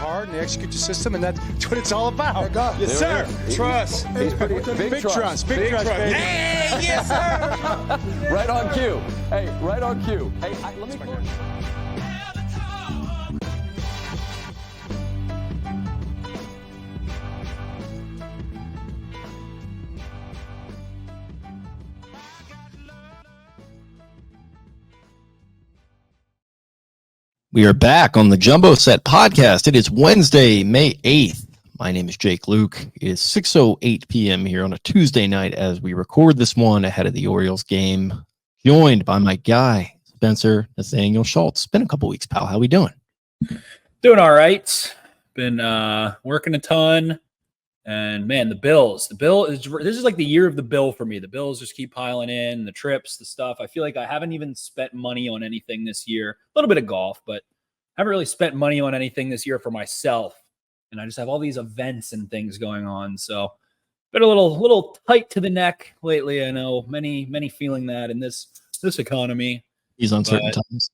hard and they execute the system, and that's what it's all about. Yes, sir. Trust. He's pretty big trust. Big trust, baby. Hey, yes, sir. Right on cue. Hey, right on cue. Hey, let me. We are back on the Jumbo Set podcast. It is Wednesday, May 8th. My name is Jake Louque. It is 6:08 p.m. here on a Tuesday night as we record this one ahead of the Orioles game. Joined by my guy, Spencer Nathaniel Schultz. It's been a couple weeks, pal. How we doing? Doing all right. Been working a ton. And, man, the Bills. This is like the year of the bill for me. The Bills just keep piling in, the trips, the stuff. I feel like I haven't even spent money on anything this year. A little bit of golf, but haven't really spent money on anything this year for myself. And I just have all these events and things going on. So been a little tight to the neck lately. I know many feeling that in this economy. These uncertain times.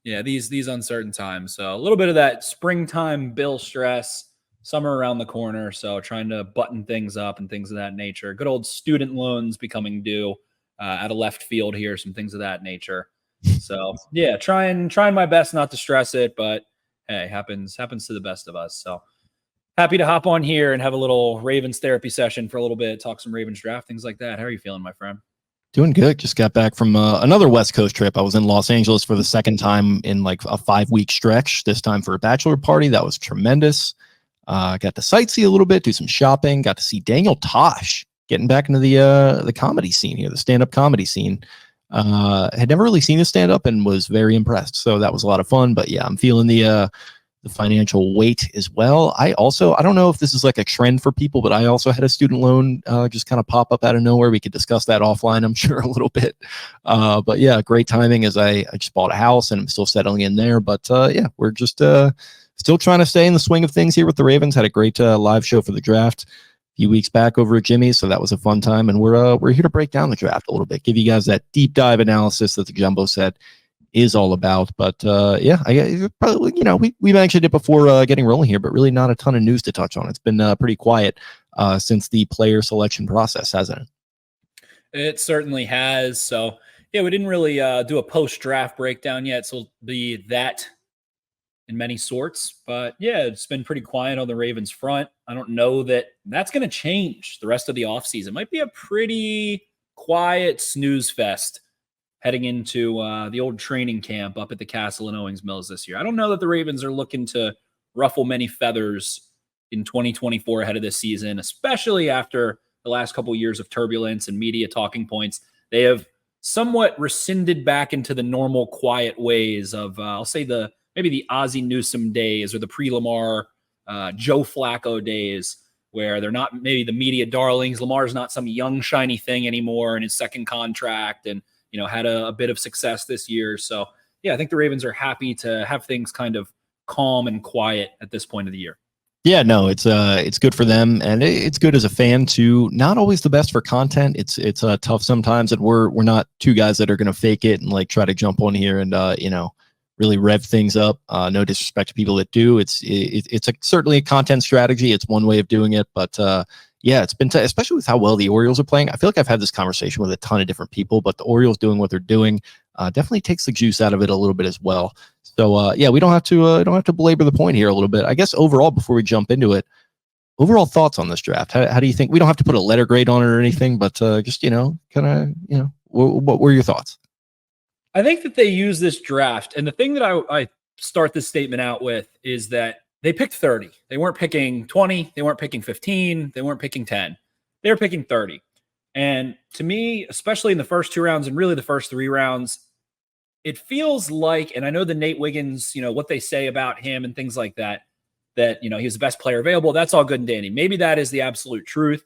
Yeah, these uncertain times. So a little bit of that springtime bill stress. Summer around the corner, so trying to button things up and things of that nature. Good old student loans becoming due out of left field here, some things of that nature. So yeah, trying my best not to stress it, but hey, happens to the best of us. So happy to hop on here and have a little Ravens therapy session for a little bit, talk some Ravens draft, things like that. How are you feeling, my friend? Doing good. Just got back from another West Coast trip. I was in Los Angeles for the second time in like a 5-week stretch, this time for a bachelor party. That was tremendous. Got to sightsee a little bit, do some shopping, got to see Daniel Tosh getting back into the comedy scene here, the stand-up comedy scene. Had never really seen a stand-up and was very impressed. So that was a lot of fun. But yeah, I'm feeling the financial weight as well. I don't know if this is like a trend for people, but I also had a student loan just kind of pop up out of nowhere. We could discuss that offline, I'm sure, a little bit. But yeah, great timing as I just bought a house and I'm still settling in there. But yeah, we're just still trying to stay in the swing of things here with the Ravens. Had a great live show for the draft a few weeks back over at Jimmy's, so that was a fun time. And we're here to break down the draft a little bit, give you guys that deep dive analysis that the Jumbo Set is all about. But yeah, I probably we mentioned it before getting rolling here, but really not a ton of news to touch on. It's been pretty quiet since the player selection process, hasn't it? It certainly has. So yeah, we didn't really do a post-draft breakdown yet, so it'll be that in many sorts. But yeah, it's been pretty quiet on the Ravens front. I don't know that that's going to change the rest of the offseason. It might be a pretty quiet snooze fest heading into the old training camp up at the Castle and Owings Mills this year. I don't know that the Ravens are looking to ruffle many feathers in 2024 ahead of this season, especially after the last couple of years of turbulence and media talking points. They have somewhat rescinded back into the normal quiet ways of, I'll say maybe the Ozzie Newsome days or the pre-Lamar Joe Flacco days, where they're not maybe the media darlings. Lamar's not some young, shiny thing anymore in his second contract and, had a bit of success this year. So, yeah, I think the Ravens are happy to have things kind of calm and quiet at this point of the year. Yeah, no, it's good for them, and it's good as a fan too. Not always the best for content. It's tough sometimes, and we're not two guys that are going to fake it and like try to jump on here and really rev things up. No disrespect to people that do. It's certainly a content strategy. It's one way of doing it, but yeah, it's been especially with how well the Orioles are playing. I feel like I've had this conversation with a ton of different people, but the Orioles doing what they're doing definitely takes the juice out of it a little bit as well. So yeah, we don't have to belabor the point here a little bit. I guess overall, before we jump into it, overall thoughts on this draft. How do you think? We don't have to put a letter grade on it or anything, but just what were your thoughts? I think that they use this draft, and the thing that I start this statement out with is that they picked 30. They weren't picking 20. They weren't picking 15. They weren't picking 10. They were picking 30. And to me, especially in the first 2 rounds and really the first 3 rounds, it feels like, and I know the Nate Wiggins, what they say about him and things like that, he was the best player available. That's all good and dandy. Maybe that is the absolute truth.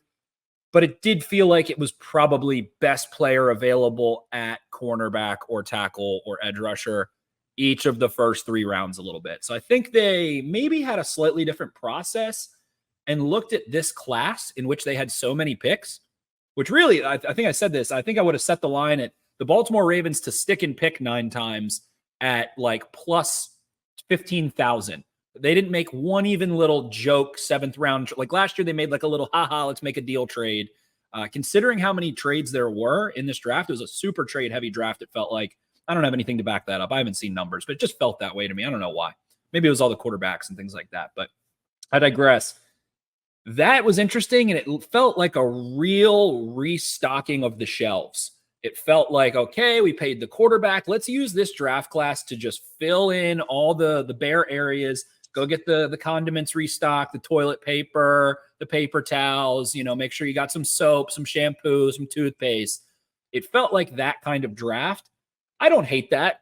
But it did feel like it was probably best player available at cornerback or tackle or edge rusher each of the first 3 rounds a little bit. So I think they maybe had a slightly different process and looked at this class in which they had so many picks, which really, I think I said this, I think I would have set the line at the Baltimore Ravens to stick and pick 9 times at like plus 15,000 They didn't make one even little joke 7th round. Like last year, they made like a little, haha, let's make a deal trade. Considering how many trades there were in this draft, it was a super trade heavy draft. It felt like, I don't have anything to back that up. I haven't seen numbers, but it just felt that way to me. I don't know why. Maybe it was all the quarterbacks and things like that, but I digress. That was interesting, and it felt like a real restocking of the shelves. It felt like, okay, we paid the quarterback. Let's use this draft class to just fill in all the bare areas. Go get the condiments restocked, the toilet paper, the paper towels, make sure you got some soap, some shampoo, some toothpaste. It felt like that kind of draft. I don't hate that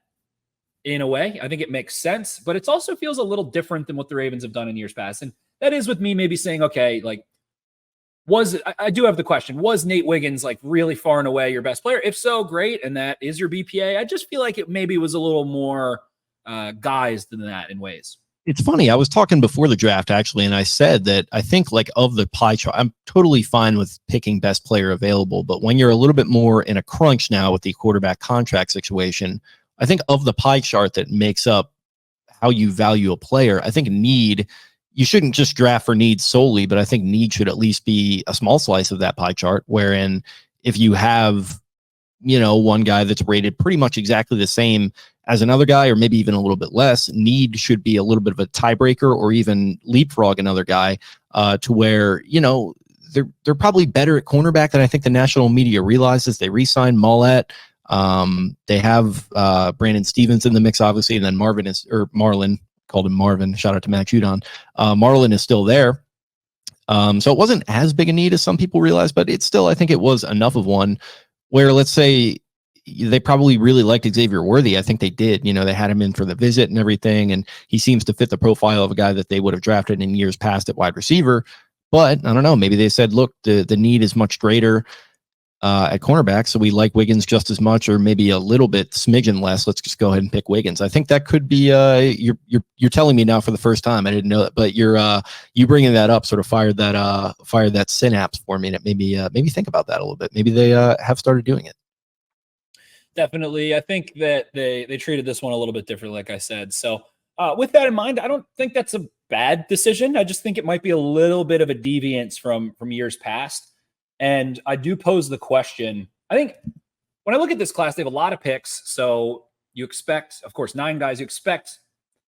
in a way. I think it makes sense, but it also feels a little different than what the Ravens have done in years past. And that is with me maybe saying, okay, like, I do have the question, was Nate Wiggins like really far and away your best player? If so, great. And that is your BPA. I just feel like it maybe was a little more guised than that in ways. It's funny. I was talking before the draft, actually, and I said that I think like of the pie chart, I'm totally fine with picking best player available. But when you're a little bit more in a crunch now with the quarterback contract situation, I think of the pie chart that makes up how you value a player, I think you shouldn't just draft for need solely, but I think need should at least be a small slice of that pie chart, wherein if you have, one guy that's rated pretty much exactly the same as another guy, or maybe even a little bit less, need should be a little bit of a tiebreaker or even leapfrog another guy to where, they're probably better at cornerback than I think the national media realizes. They re-signed Mollett. They have Brandon Stevens in the mix, obviously, and then Marlon, called him Marvin. Shout out to Max Judon. Marlon is still there. So it wasn't as big a need as some people realize, but it's still, I think it was enough of one where, let's say, they probably really liked Xavier Worthy. I think they did. They had him in for the visit and everything, and he seems to fit the profile of a guy that they would have drafted in years past at wide receiver. But I don't know, maybe they said, look, the need is much greater at cornerback, so we like Wiggins just as much, or maybe a little bit smidgen less. Let's just go ahead and pick Wiggins. I think that could be you're telling me now for the first time. I didn't know that, but you bringing that up sort of fired that synapse for me, and it made me think about that a little bit. Maybe they have started doing it. Definitely. I think that they treated this one a little bit different, like I said. So with that in mind, I don't think that's a bad decision. I just think it might be a little bit of a deviance from years past. And I do pose the question. I think when I look at this class, they have a lot of picks. So you expect, of course, 9 guys. You expect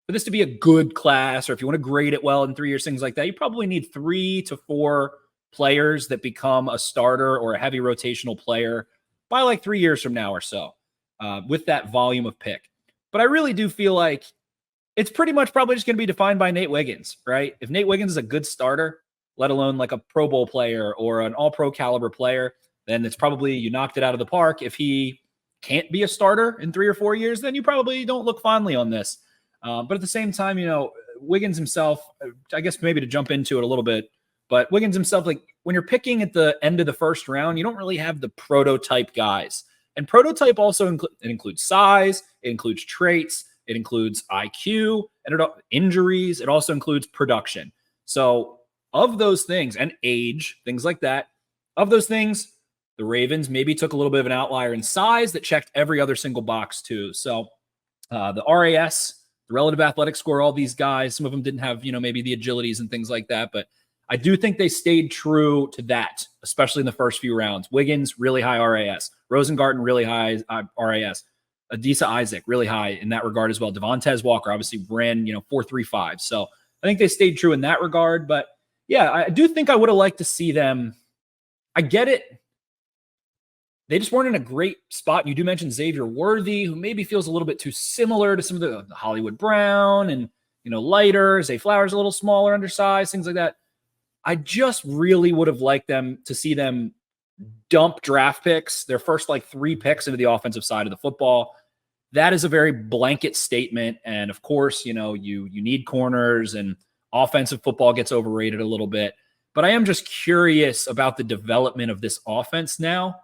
for this to be a good class, or if you want to grade it well in 3 years, things like that, you probably need 3 to 4 players that become a starter or a heavy rotational player by like 3 years from now or so, with that volume of pick. But I really do feel like it's pretty much probably just going to be defined by Nate Wiggins, right? If Nate Wiggins is a good starter, let alone like a Pro Bowl player or an all-pro caliber player, then it's probably you knocked it out of the park. If he can't be a starter in 3 or 4 years, then you probably don't look fondly on this. But at the same time, Wiggins himself, I guess maybe to jump into it a little bit, but Wiggins himself, like when you're picking at the end of the first round, you don't really have the prototype guys. And prototype also includes size, it includes traits, it includes IQ, and injuries. It also includes production. So of those things, and age, things like that, of those things, the Ravens maybe took a little bit of an outlier in size that checked every other single box too. So the RAS, the relative athletic score, all these guys, some of them didn't have, maybe the agilities and things like that, but I do think they stayed true to that, especially in the first few rounds. Wiggins, really high RAS. Rosengarten, really high RAS. Adisa Isaac, really high in that regard as well. Devontez Walker obviously ran, 4.35. So I think they stayed true in that regard. But yeah, I do think I would have liked to see them. I get it. They just weren't in a great spot. You do mention Xavier Worthy, who maybe feels a little bit too similar to some of the Hollywood Brown and, lighter. Zay Flowers a little smaller, undersized, things like that. I just really would have liked them to see them dump draft picks, their first 3 picks into the offensive side of the football. That is a very blanket statement. And of course, you need corners, and offensive football gets overrated a little bit. But I am just curious about the development of this offense now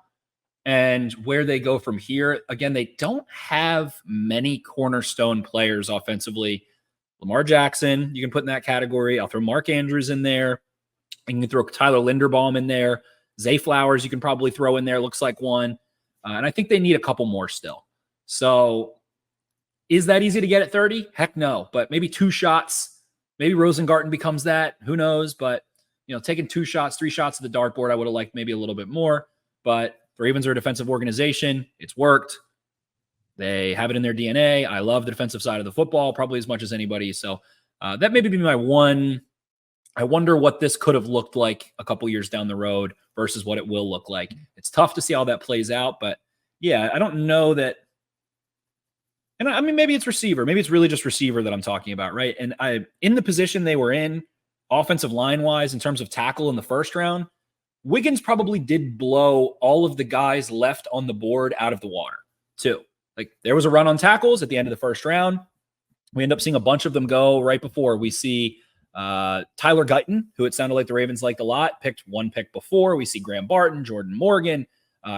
and where they go from here. Again, they don't have many cornerstone players offensively. Lamar Jackson, you can put in that category. I'll throw Mark Andrews in there. You can throw Tyler Linderbaum in there. Zay Flowers, you can probably throw in there. Looks like one. And I think they need a couple more still. So is that easy to get at 30? Heck no. But maybe 2 shots Maybe Rosengarten becomes that. Who knows? But, taking 2 shots, 3 shots at the dartboard, I would have liked maybe a little bit more. But the Ravens are a defensive organization. It's worked. They have it in their DNA. I love the defensive side of the football probably as much as anybody. So that maybe be my one. I wonder what this could have looked like a couple years down the road versus what it will look like. It's tough to see how that plays out, but yeah, I don't know that. And I mean, maybe it's receiver. Maybe it's really just receiver that I'm talking about, right? And in the position they were in, offensive line-wise, in terms of tackle in the first round, Wiggins probably did blow all of the guys left on the board out of the water, too. Like, there was a run on tackles at the end of the first round. We end up seeing a bunch of them go right before. We see Tyler Guyton, who it sounded like the Ravens liked a lot, picked 1 pick before. We see Graham Barton, Jordan Morgan,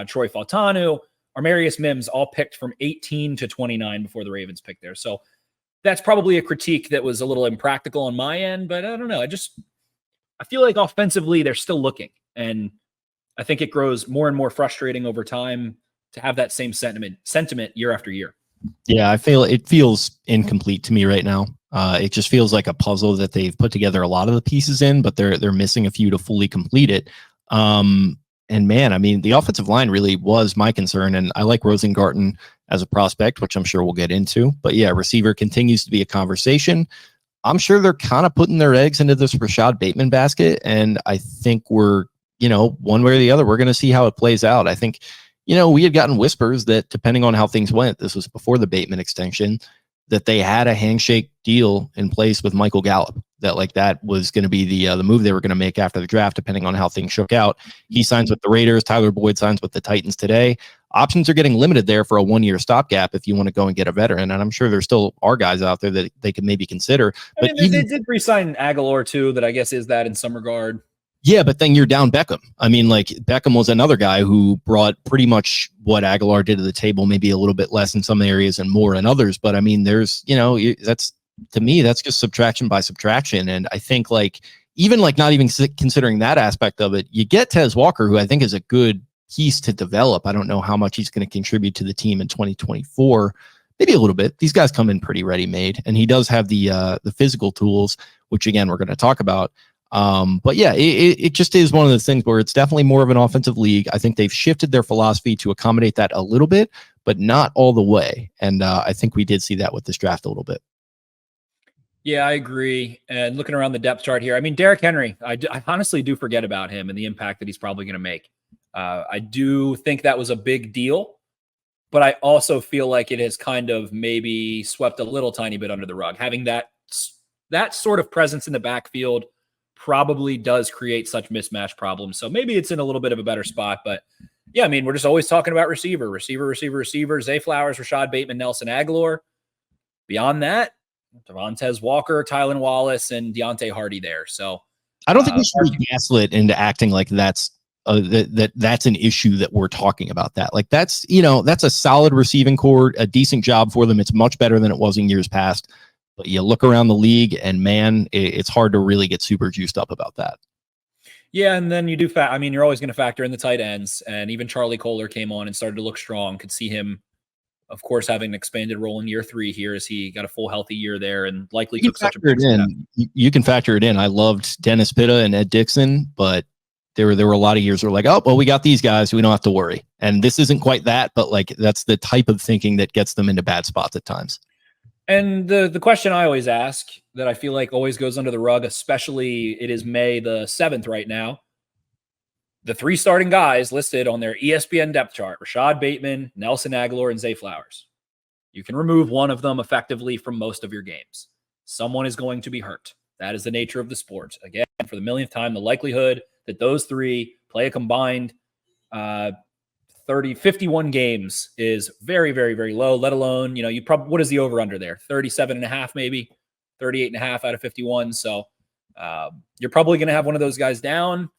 Troy Fautanu, Armarius Mims, all picked from 18 to 29 before the Ravens picked there. So that's probably a critique that was a little impractical on my end, but I don't know. I feel like offensively they're still looking, and I think it grows more and more frustrating over time to have that same sentiment year after year. Yeah, it feels incomplete to me right now. It just feels like a puzzle that they've put together a lot of the pieces in, but they're missing a few to fully complete it. And man, I mean, the offensive line really was my concern, and I like Rosengarten as a prospect, which I'm sure we'll get into. But yeah, receiver continues to be a conversation. I'm sure they're kind of putting their eggs into this Rashad Bateman basket, and I think we're, one way or the other, we're going to see how it plays out. I think, we had gotten whispers that depending on how things went, this was before the Bateman extension, that they had a handshake deal in place with Michael Gallup, that was going to be the move they were going to make after the draft, depending on how things shook out. He signs with the Raiders. Tyler Boyd signs with the Titans today. Options are getting limited there for a 1-year stopgap if you want to go and get a veteran. And I'm sure there still are guys out there that they could maybe consider. But they did re-sign Aguilar too, that I guess is that in some regard. Yeah, but then you're down Beckham. I mean, Beckham was another guy who brought pretty much what Aguilar did to the table, maybe a little bit less in some areas and more in others. But I mean, there's, to me, that's just subtraction by subtraction. And I think even not even considering that aspect of it, you get Tez Walker, who I think is a good piece to develop. I don't know how much he's going to contribute to the team in 2024. Maybe a little bit. These guys come in pretty ready-made, and he does have the physical tools, which again, we're going to talk about. But yeah, it just is one of those things where it's definitely more of an offensive league. I think they've shifted their philosophy to accommodate that a little bit, but not all the way. And I think we did see that with this draft a little bit. Yeah, I agree. And looking around the depth chart here, I mean, Derrick Henry, I honestly do forget about him and the impact that he's probably going to make. I do think that was a big deal, but I also feel like it has kind of maybe swept a little tiny bit under the rug. Having that sort of presence in the backfield probably does create such mismatch problems. So maybe it's in a little bit of a better spot. But yeah, I mean, we're just always talking about receiver. Zay Flowers, Rashad Bateman, Nelson Aguilar. Beyond that, Devontez Walker, Tylan Wallace, and Deontay Hardy there. So I don't think we should be gaslit into acting like that's an issue that we're talking about that. That's a solid receiving core, a decent job for them. It's much better than it was in years past. But you look around the league, and man, it's hard to really get super juiced up about that. Yeah, and then you do. You're always going to factor in the tight ends, and even Charlie Kohler came on and started to look strong. Could see him, of course, having an expanded role in year 3 here as he got a full healthy year there, and likely took such a big step. You can factor it in. I loved Dennis Pitta and Ed Dixon, but there were a lot of years where we got these guys, we don't have to worry. And this isn't quite that, but that's the type of thinking that gets them into bad spots at times. And the question I always ask that I feel like always goes under the rug, especially it is May the 7th right now. The 3 starting guys listed on their ESPN depth chart, Rashad Bateman, Nelson Aguilar, and Zay Flowers. You can remove one of them effectively from most of your games. Someone is going to be hurt. That is the nature of the sport. Again, for the millionth time, the likelihood that those 3 play a combined 51 games is very, very, very low, let alone, what is the over under there? 37.5, maybe 38.5 out of 51. So you're probably going to have one of those guys down.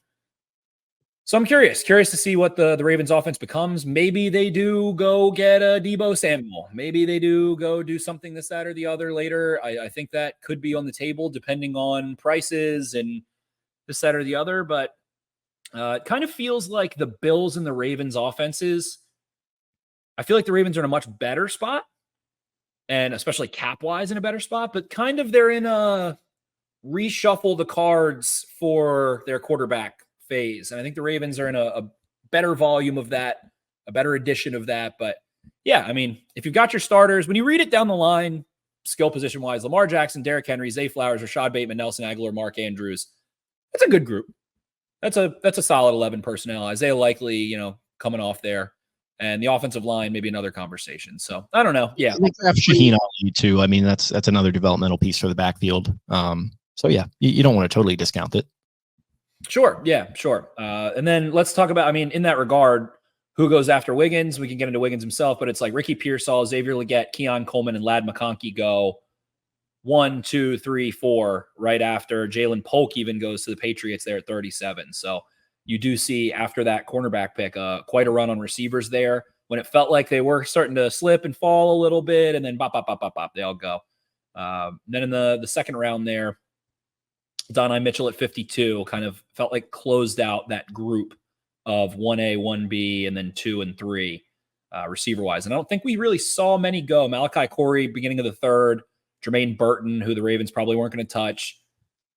So I'm curious to see what the Ravens offense becomes. Maybe they do go get a Deebo Samuel. Maybe they do go do something this, that, or the other later. I think that could be on the table depending on prices and this, that, or the other. But it kind of feels like the Bills and the Ravens offenses, I feel like the Ravens are in a much better spot, and especially cap-wise in a better spot, but kind of they're in a reshuffle the cards for their quarterback phase. And I think the Ravens are in a better volume of that, a better edition of that. But yeah, I mean, if you've got your starters, when you read it down the line, skill position wise, Lamar Jackson, Derrick Henry, Zay Flowers, Rashad Bateman, Nelson Aguilar, Mark Andrews, that's a good group. That's a solid 11 personnel. Isaiah Likely, coming off there. And the offensive line, maybe another conversation. So I don't know. Yeah. I think Shaheen Ali too. I mean, that's another developmental piece for the backfield. So yeah, you don't want to totally discount it. Sure. Yeah, sure. And then let's talk about, in that regard, who goes after Wiggins? We can get into Wiggins himself, but it's like Ricky Pearsall, Xavier Legette, Keon Coleman, and Ladd McConkey go 1, 2, 3, 4 right after. Jalen Polk even goes to the Patriots there at 37. So you do see after that cornerback pick, quite a run on receivers there when it felt like they were starting to slip and fall a little bit, and then bop, they all go. Then in the second round there, Donnie Mitchell at 52 kind of felt like closed out that group of 1A, 1B, and then 2 and 3 receiver-wise. And I don't think we really saw many go. Malachi Corey, beginning of the third, Jermaine Burton, who the Ravens probably weren't going to touch,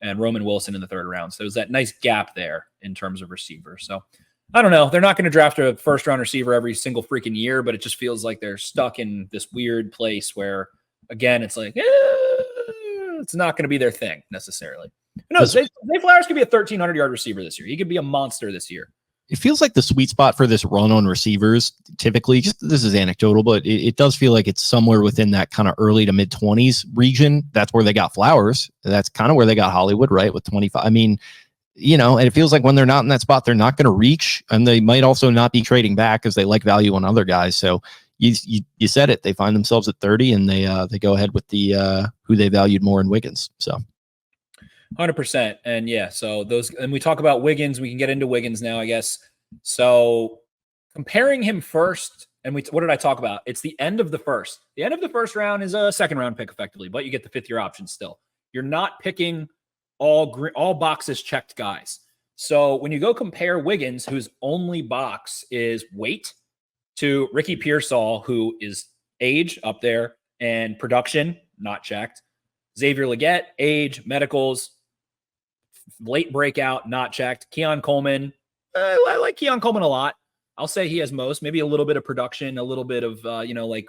and Roman Wilson in the third round. So there was that nice gap there in terms of receivers. So I don't know. They're not going to draft a first-round receiver every single freaking year, but it just feels like they're stuck in this weird place where, again, it's like, it's not going to be their thing necessarily. No, Zay Flowers could be a 1,300-yard receiver this year. He could be a monster this year. It feels like the sweet spot for this run on receivers, typically, just this is anecdotal, but it does feel like it's somewhere within that kind of early to mid-20s region. That's where they got Flowers. That's kind of where they got Hollywood, right, with 25. I mean, and it feels like when they're not in that spot, they're not going to reach, and they might also not be trading back because they like value on other guys. So you said it. They find themselves at 30, and they go ahead with the who they valued more in Wiggins. So 100%. And yeah, so those, and we talk about Wiggins, we can get into Wiggins now, I guess. So comparing him first, and what did I talk about? It's the end of the first. The end of the first round is a second round pick effectively, but you get the 5th-year option still. You're not picking all boxes checked guys. So when you go compare Wiggins, whose only box is weight, to Ricky Pearsall, who is age up there and production not checked. Xavier Legette, age, medicals, late breakout, not checked. Keon Coleman, I like Keon Coleman a lot. I'll say he has most, maybe a little bit of production, a little bit of, like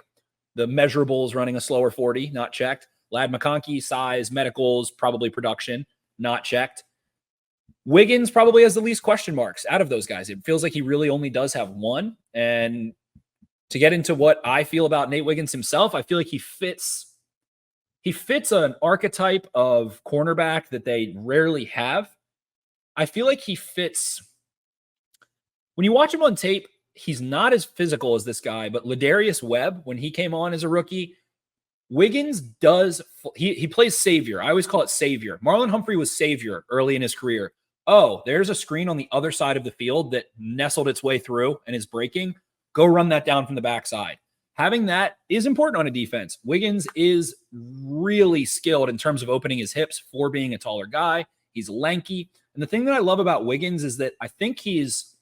the measurables running a slower 40, not checked. Ladd McConkey, size, medicals, probably production, not checked. Wiggins probably has the least question marks out of those guys. It feels like he really only does have one. And to get into what I feel about Nate Wiggins himself, I feel like he fits an archetype of cornerback that they rarely have. I feel like he fits. When you watch him on tape, he's not as physical as this guy, but Ladarius Webb, when he came on as a rookie, Wiggins he plays savior. I always call it savior. Marlon Humphrey was savior early in his career. Oh, there's a screen on the other side of the field that nestled its way through and is breaking. Go run that down from the backside. Having that is important on a defense. Wiggins is really skilled in terms of opening his hips for being a taller guy. He's lanky. And the thing that I love about Wiggins is that I think he's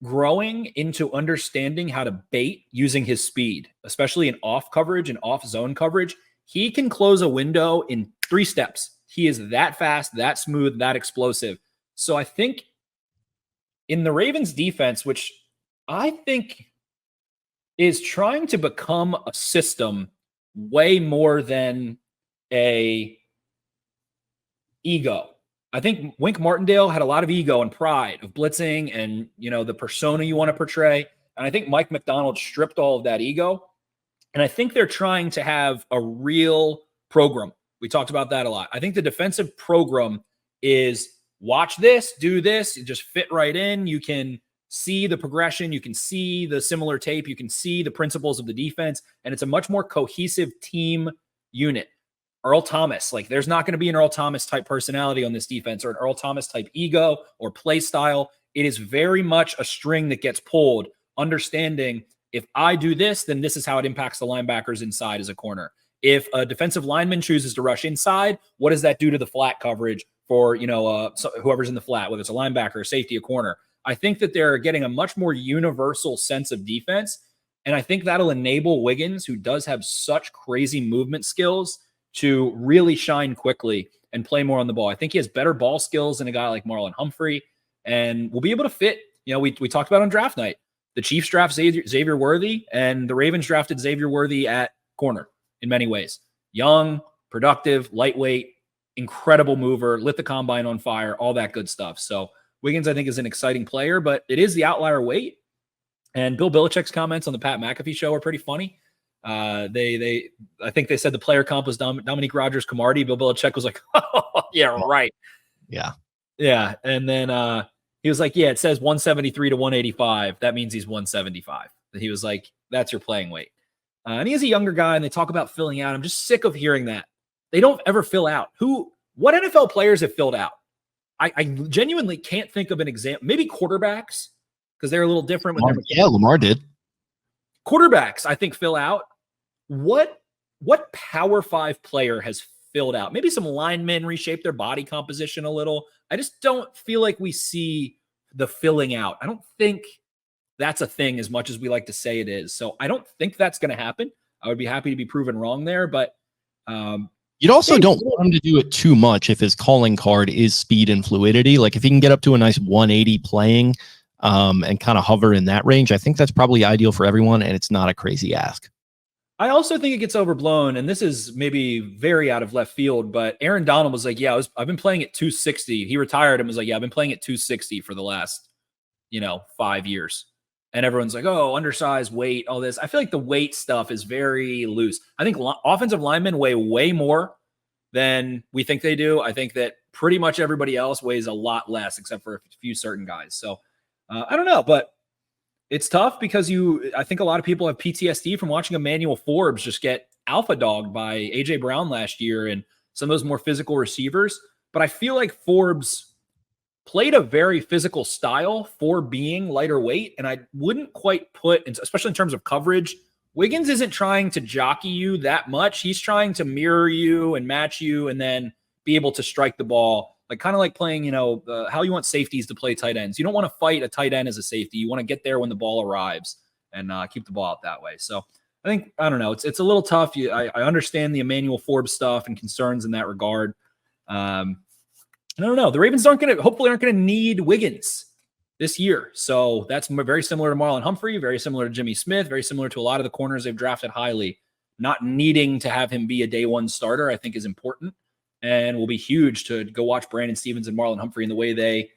growing into understanding how to bait using his speed, especially in off coverage and off zone coverage. He can close a window in 3 steps. He is that fast, that smooth, that explosive. So I think in the Ravens defense, which I think is trying to become a system way more than a ego. I think Wink Martindale had a lot of ego and pride of blitzing and, the persona you want to portray. And I think Mike McDonald stripped all of that ego. And I think they're trying to have a real program. We talked about that a lot. I think the defensive program is watch this, do this, you just fit right in. You can see the progression. You can see the similar tape. You can see the principles of the defense. And it's a much more cohesive team unit. Earl Thomas, there's not going to be an Earl Thomas type personality on this defense or an Earl Thomas type ego or play style. It is very much a string that gets pulled, understanding if I do this, then this is how it impacts the linebackers inside as a corner. If a defensive lineman chooses to rush inside, what does that do to the flat coverage for, whoever's in the flat, whether it's a linebacker, a safety, a corner? I think that they're getting a much more universal sense of defense. And I think that'll enable Wiggins, who does have such crazy movement skills, to really shine quickly and play more on the ball. I think he has better ball skills than a guy like Marlon Humphrey, and will be able to fit. We talked about on draft night. The Chiefs draft Xavier Worthy, and the Ravens drafted Xavier Worthy at corner in many ways. Young, productive, lightweight, incredible mover, lit the combine on fire, all that good stuff. So Wiggins, I think, is an exciting player, but it is the outlier weight. And Bill Belichick's comments on the Pat McAfee show are pretty funny. I think they said the player comp was Dominique Rodgers-Cromartie. Bill Belichick was like, oh, yeah, right. Yeah. Yeah. And then he was like, yeah, it says 173 to 185. That means he's 175. He was like, that's your playing weight. And he is a younger guy, and they talk about filling out. I'm just sick of hearing that. They don't ever fill out. What NFL players have filled out? I genuinely can't think of an example. Maybe quarterbacks, because they're a little different. Lamar did. Quarterbacks, I think, fill out. What Power 5 player has filled out? Maybe some linemen reshape their body composition a little. I just don't feel like we see the filling out. I don't think that's a thing as much as we like to say it is. So I don't think that's going to happen. I would be happy to be proven wrong there, but you also don't want him to do it too much if his calling card is speed and fluidity. Like if he can get up to a nice 180 playing and kind of hover in that range, I think that's probably ideal for everyone, and it's not a crazy ask. I also think it gets overblown, and this is maybe very out of left field, but Aaron Donald was like, yeah, I've been playing at 260. He retired and was like, yeah, I've been playing at 260 for the last, 5 years. And everyone's like, oh, undersized weight, all this. I feel like the weight stuff is very loose. I think offensive linemen weigh way more than we think they do. I think that pretty much everybody else weighs a lot less, except for a few certain guys. So I don't know, but it's tough because I think a lot of people have PTSD from watching Emmanuel Forbes just get alpha dogged by A.J. Brown last year and some of those more physical receivers. But I feel like Forbes played a very physical style for being lighter weight, and I wouldn't quite put, especially in terms of coverage, Wiggins isn't trying to jockey you that much. He's trying to mirror you and match you and then be able to strike the ball, like kind of like playing, how you want safeties to play tight ends. You don't want to fight a tight end as a safety. You want to get there when the ball arrives and keep the ball out that way. So I don't know. It's a little tough. I understand the Emmanuel Forbes stuff and concerns in that regard. I don't know. The Ravens hopefully aren't going to need Wiggins this year. So that's very similar to Marlon Humphrey, very similar to Jimmy Smith, very similar to a lot of the corners they've drafted highly. Not needing to have him be a day one starter, I think, is important and will be huge to go watch Brandon Stevens and Marlon Humphrey in the way they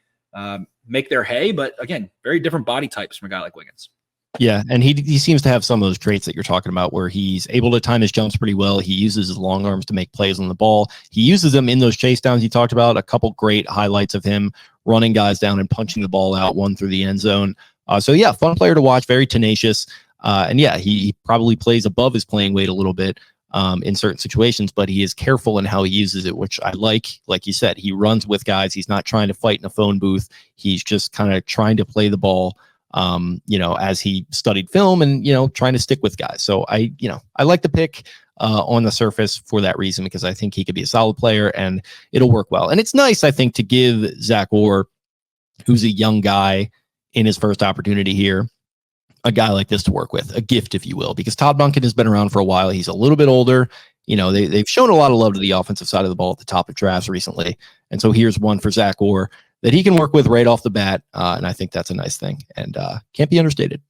make their hay. But again, very different body types from a guy like Wiggins. Yeah, and he seems to have some of those traits that you're talking about where he's able to time his jumps pretty well. He uses his long arms to make plays on the ball. He uses them in those chase downs you talked about. A couple great highlights of him running guys down and punching the ball out, one through the end zone. So yeah, fun player to watch, very tenacious. And yeah, he probably plays above his playing weight a little bit in certain situations, but he is careful in how he uses it, which I like. Like you said, he runs with guys. He's not trying to fight in a phone booth. He's just kind of trying to play the ball as he studied film and, trying to stick with guys. So I like the pick on the surface for that reason, because I think he could be a solid player and it'll work well. And it's nice, I think, to give Zach Orr, who's a young guy in his first opportunity here, a guy like this to work with, a gift, if you will, because Todd Monken has been around for a while. He's a little bit older. They've shown a lot of love to the offensive side of the ball at the top of drafts recently. And so here's one for Zach Orr that he can work with right off the bat. And I think that's a nice thing and can't be understated.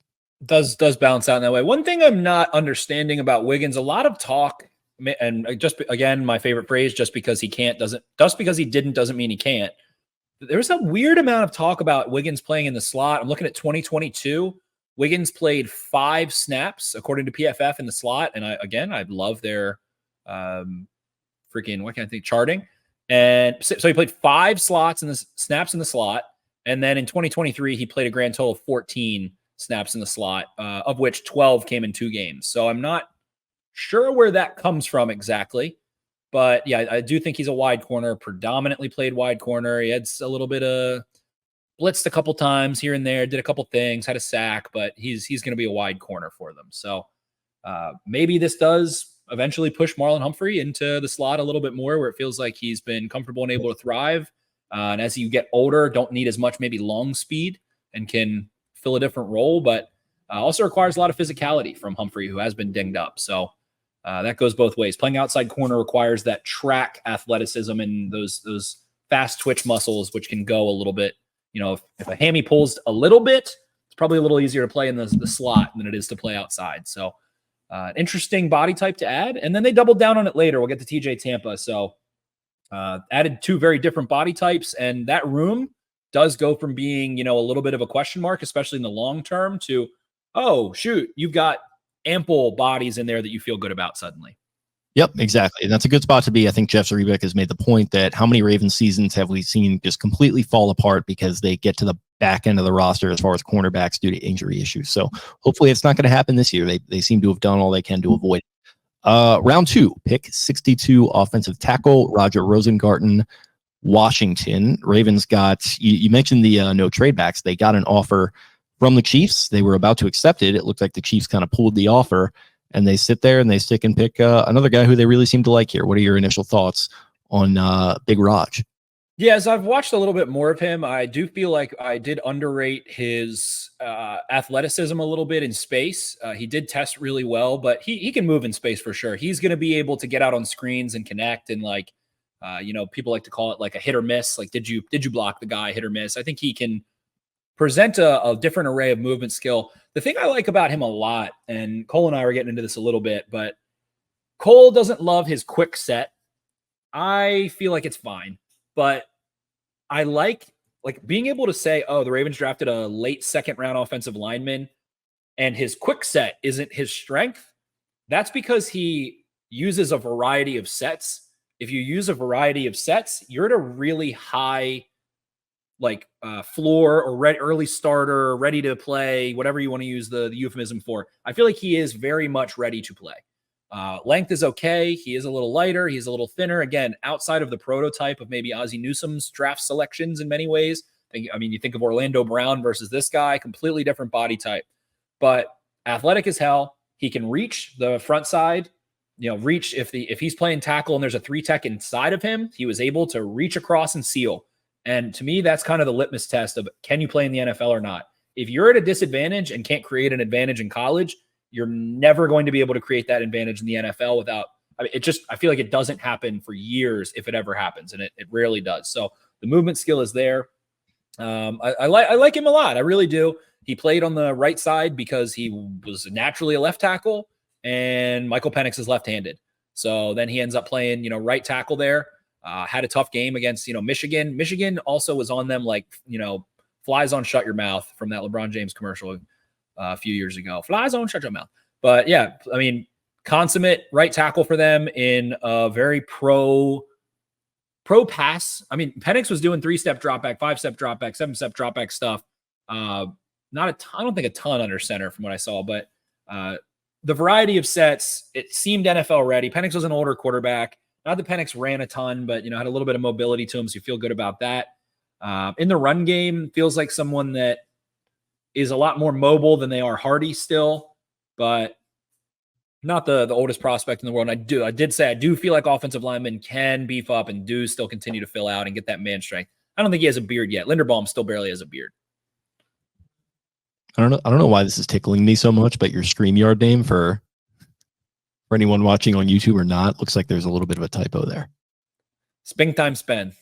Does balance out in that way. One thing I'm not understanding about Wiggins, a lot of talk, and just again, my favorite phrase, just because he didn't doesn't mean he can't. There's a weird amount of talk about Wiggins playing in the slot. I'm looking at 2022. Wiggins played 5 snaps according to PFF in the slot. And I love their charting. And so he played 5 snaps in the slot. And then in 2023, he played a grand total of 14 snaps in the slot, of which 12 came in 2 games. So I'm not sure where that comes from exactly. But yeah, I do think he's a wide corner, predominantly played wide corner. He had a little bit of blitzed a couple times here and there, did a couple things, had a sack, but he's going to be a wide corner for them. So maybe this does eventually push Marlon Humphrey into the slot a little bit more, where it feels like he's been comfortable and able to thrive. And as you get older, don't need as much maybe long speed and can fill a different role, but also requires a lot of physicality from Humphrey, who has been dinged up. So that goes both ways. Playing outside corner requires that track athleticism and those fast twitch muscles, which can go a little bit. If a hammy pulls a little bit, it's probably a little easier to play in the slot than it is to play outside. So interesting body type to add. And then they doubled down on it later. We'll get to TJ Tampa. So added 2 very different body types. And that room does go from being, a little bit of a question mark, especially in the long term, to, oh, shoot, you've got ample bodies in there that you feel good about suddenly. Yep, exactly. And that's a good spot to be. I think Jeff Zrebiec has made the point that how many Ravens seasons have we seen just completely fall apart because they get to the back end of the roster as far as cornerbacks due to injury issues. So hopefully it's not going to happen this year. They seem to have done all they can to avoid it. Round 2, pick 62, offensive tackle, Roger Rosengarten, Washington. Ravens got, you mentioned the no trade backs. They got an offer from the Chiefs. They were about to accept it. It looked like the Chiefs kind of pulled the offer. And they sit there and they stick and pick another guy who they really seem to like here. What are your initial thoughts on Big Raj? Yeah, as I've watched a little bit more of him, I do feel like I did underrate his athleticism a little bit in space. He did test really well, but he can move in space for sure. He's going to be able to get out on screens and connect, and people like to call it like a hit or miss. Like, did you block the guy, hit or miss? I think he can present a different array of movement skill. The thing I like about him a lot, and Cole and I were getting into this a little bit, but Cole doesn't love his quick set. I feel like it's fine, but I like being able to say, oh, the Ravens drafted a late second round offensive lineman and his quick set isn't his strength. That's because he uses a variety of sets. If you use a variety of sets, you're at a really high floor or early starter, ready to play, whatever you want to use the euphemism for. I feel like he is very much ready to play. Length is okay. He is a little lighter. He's a little thinner. Again, outside of the prototype of maybe Ozzie Newsome's draft selections in many ways. You think of Orlando Brown versus this guy, completely different body type, but athletic as hell. He can reach the front side, reach if he's playing tackle and there's a 3-tech inside of him, he was able to reach across and seal. And to me, that's kind of the litmus test of, can you play in the NFL or not? If you're at a disadvantage and can't create an advantage in college, you're never going to be able to create that advantage in the NFL without, I feel like it doesn't happen for years if it ever happens, and it rarely does. So the movement skill is there. I like him a lot. I really do. He played on the right side because he was naturally a left tackle, and Michael Penix is left-handed. So then he ends up playing, right tackle there. Had a tough game against, Michigan. Michigan also was on them flies on shut your mouth from that LeBron James commercial a few years ago. Flies on shut your mouth. But yeah, consummate right tackle for them in a very pro pass. Penix was doing 3-step drop back, 5-step drop back, 7-step drop back stuff. Not a ton, I don't think a ton under center from what I saw, but the variety of sets, it seemed NFL ready. Penix was an older quarterback. Not that Penix ran a ton, but, had a little bit of mobility to him, so you feel good about that. In the run game, feels like someone that is a lot more mobile than they are hardy still, but not the oldest prospect in the world. And I did say I do feel like offensive linemen can beef up and do still continue to fill out and get that man strength. I don't think he has a beard yet. Linderbaum still barely has a beard. I don't know why this is tickling me so much, but your StreamYard name for anyone watching on YouTube or not, looks like there's a little bit of a typo there. Springtime Spen.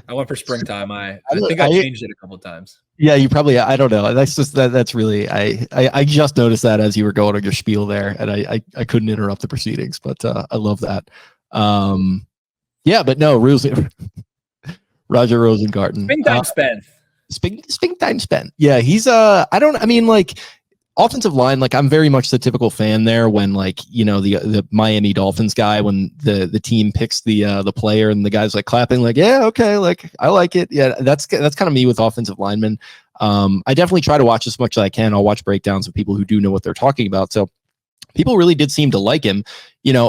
I went for springtime. I think I changed it a couple of times. Yeah, you probably, I don't know. That's just, that's really, I just noticed that as you were going on your spiel there, and I couldn't interrupt the proceedings, but I love that. Yeah, but no, Roger Rosengarten. Springtime Spen. Springtime Spen. Yeah, he's, offensive line, I'm very much the typical fan there when the Miami Dolphins guy, when the team picks the player and the guy's clapping yeah, okay, I like it. Yeah, that's kind of me with offensive linemen. I definitely try to watch as much as I can. I'll watch breakdowns of people who do know what they're talking about. So people really did seem to like him,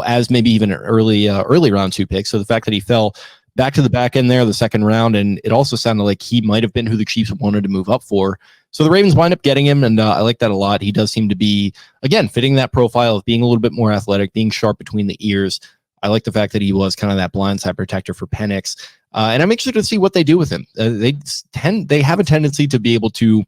as maybe even an early round 2 pick. So the fact that he fell back to the back end there, the second round, and it also sounded like he might have been who the Chiefs wanted to move up for. So the Ravens wind up getting him, and I like that a lot. He does seem to be, again, fitting that profile of being a little bit more athletic, being sharp between the ears. I like the fact that he was kind of that blindside protector for Penix. And I'm interested to see what they do with him. They have a tendency to be able to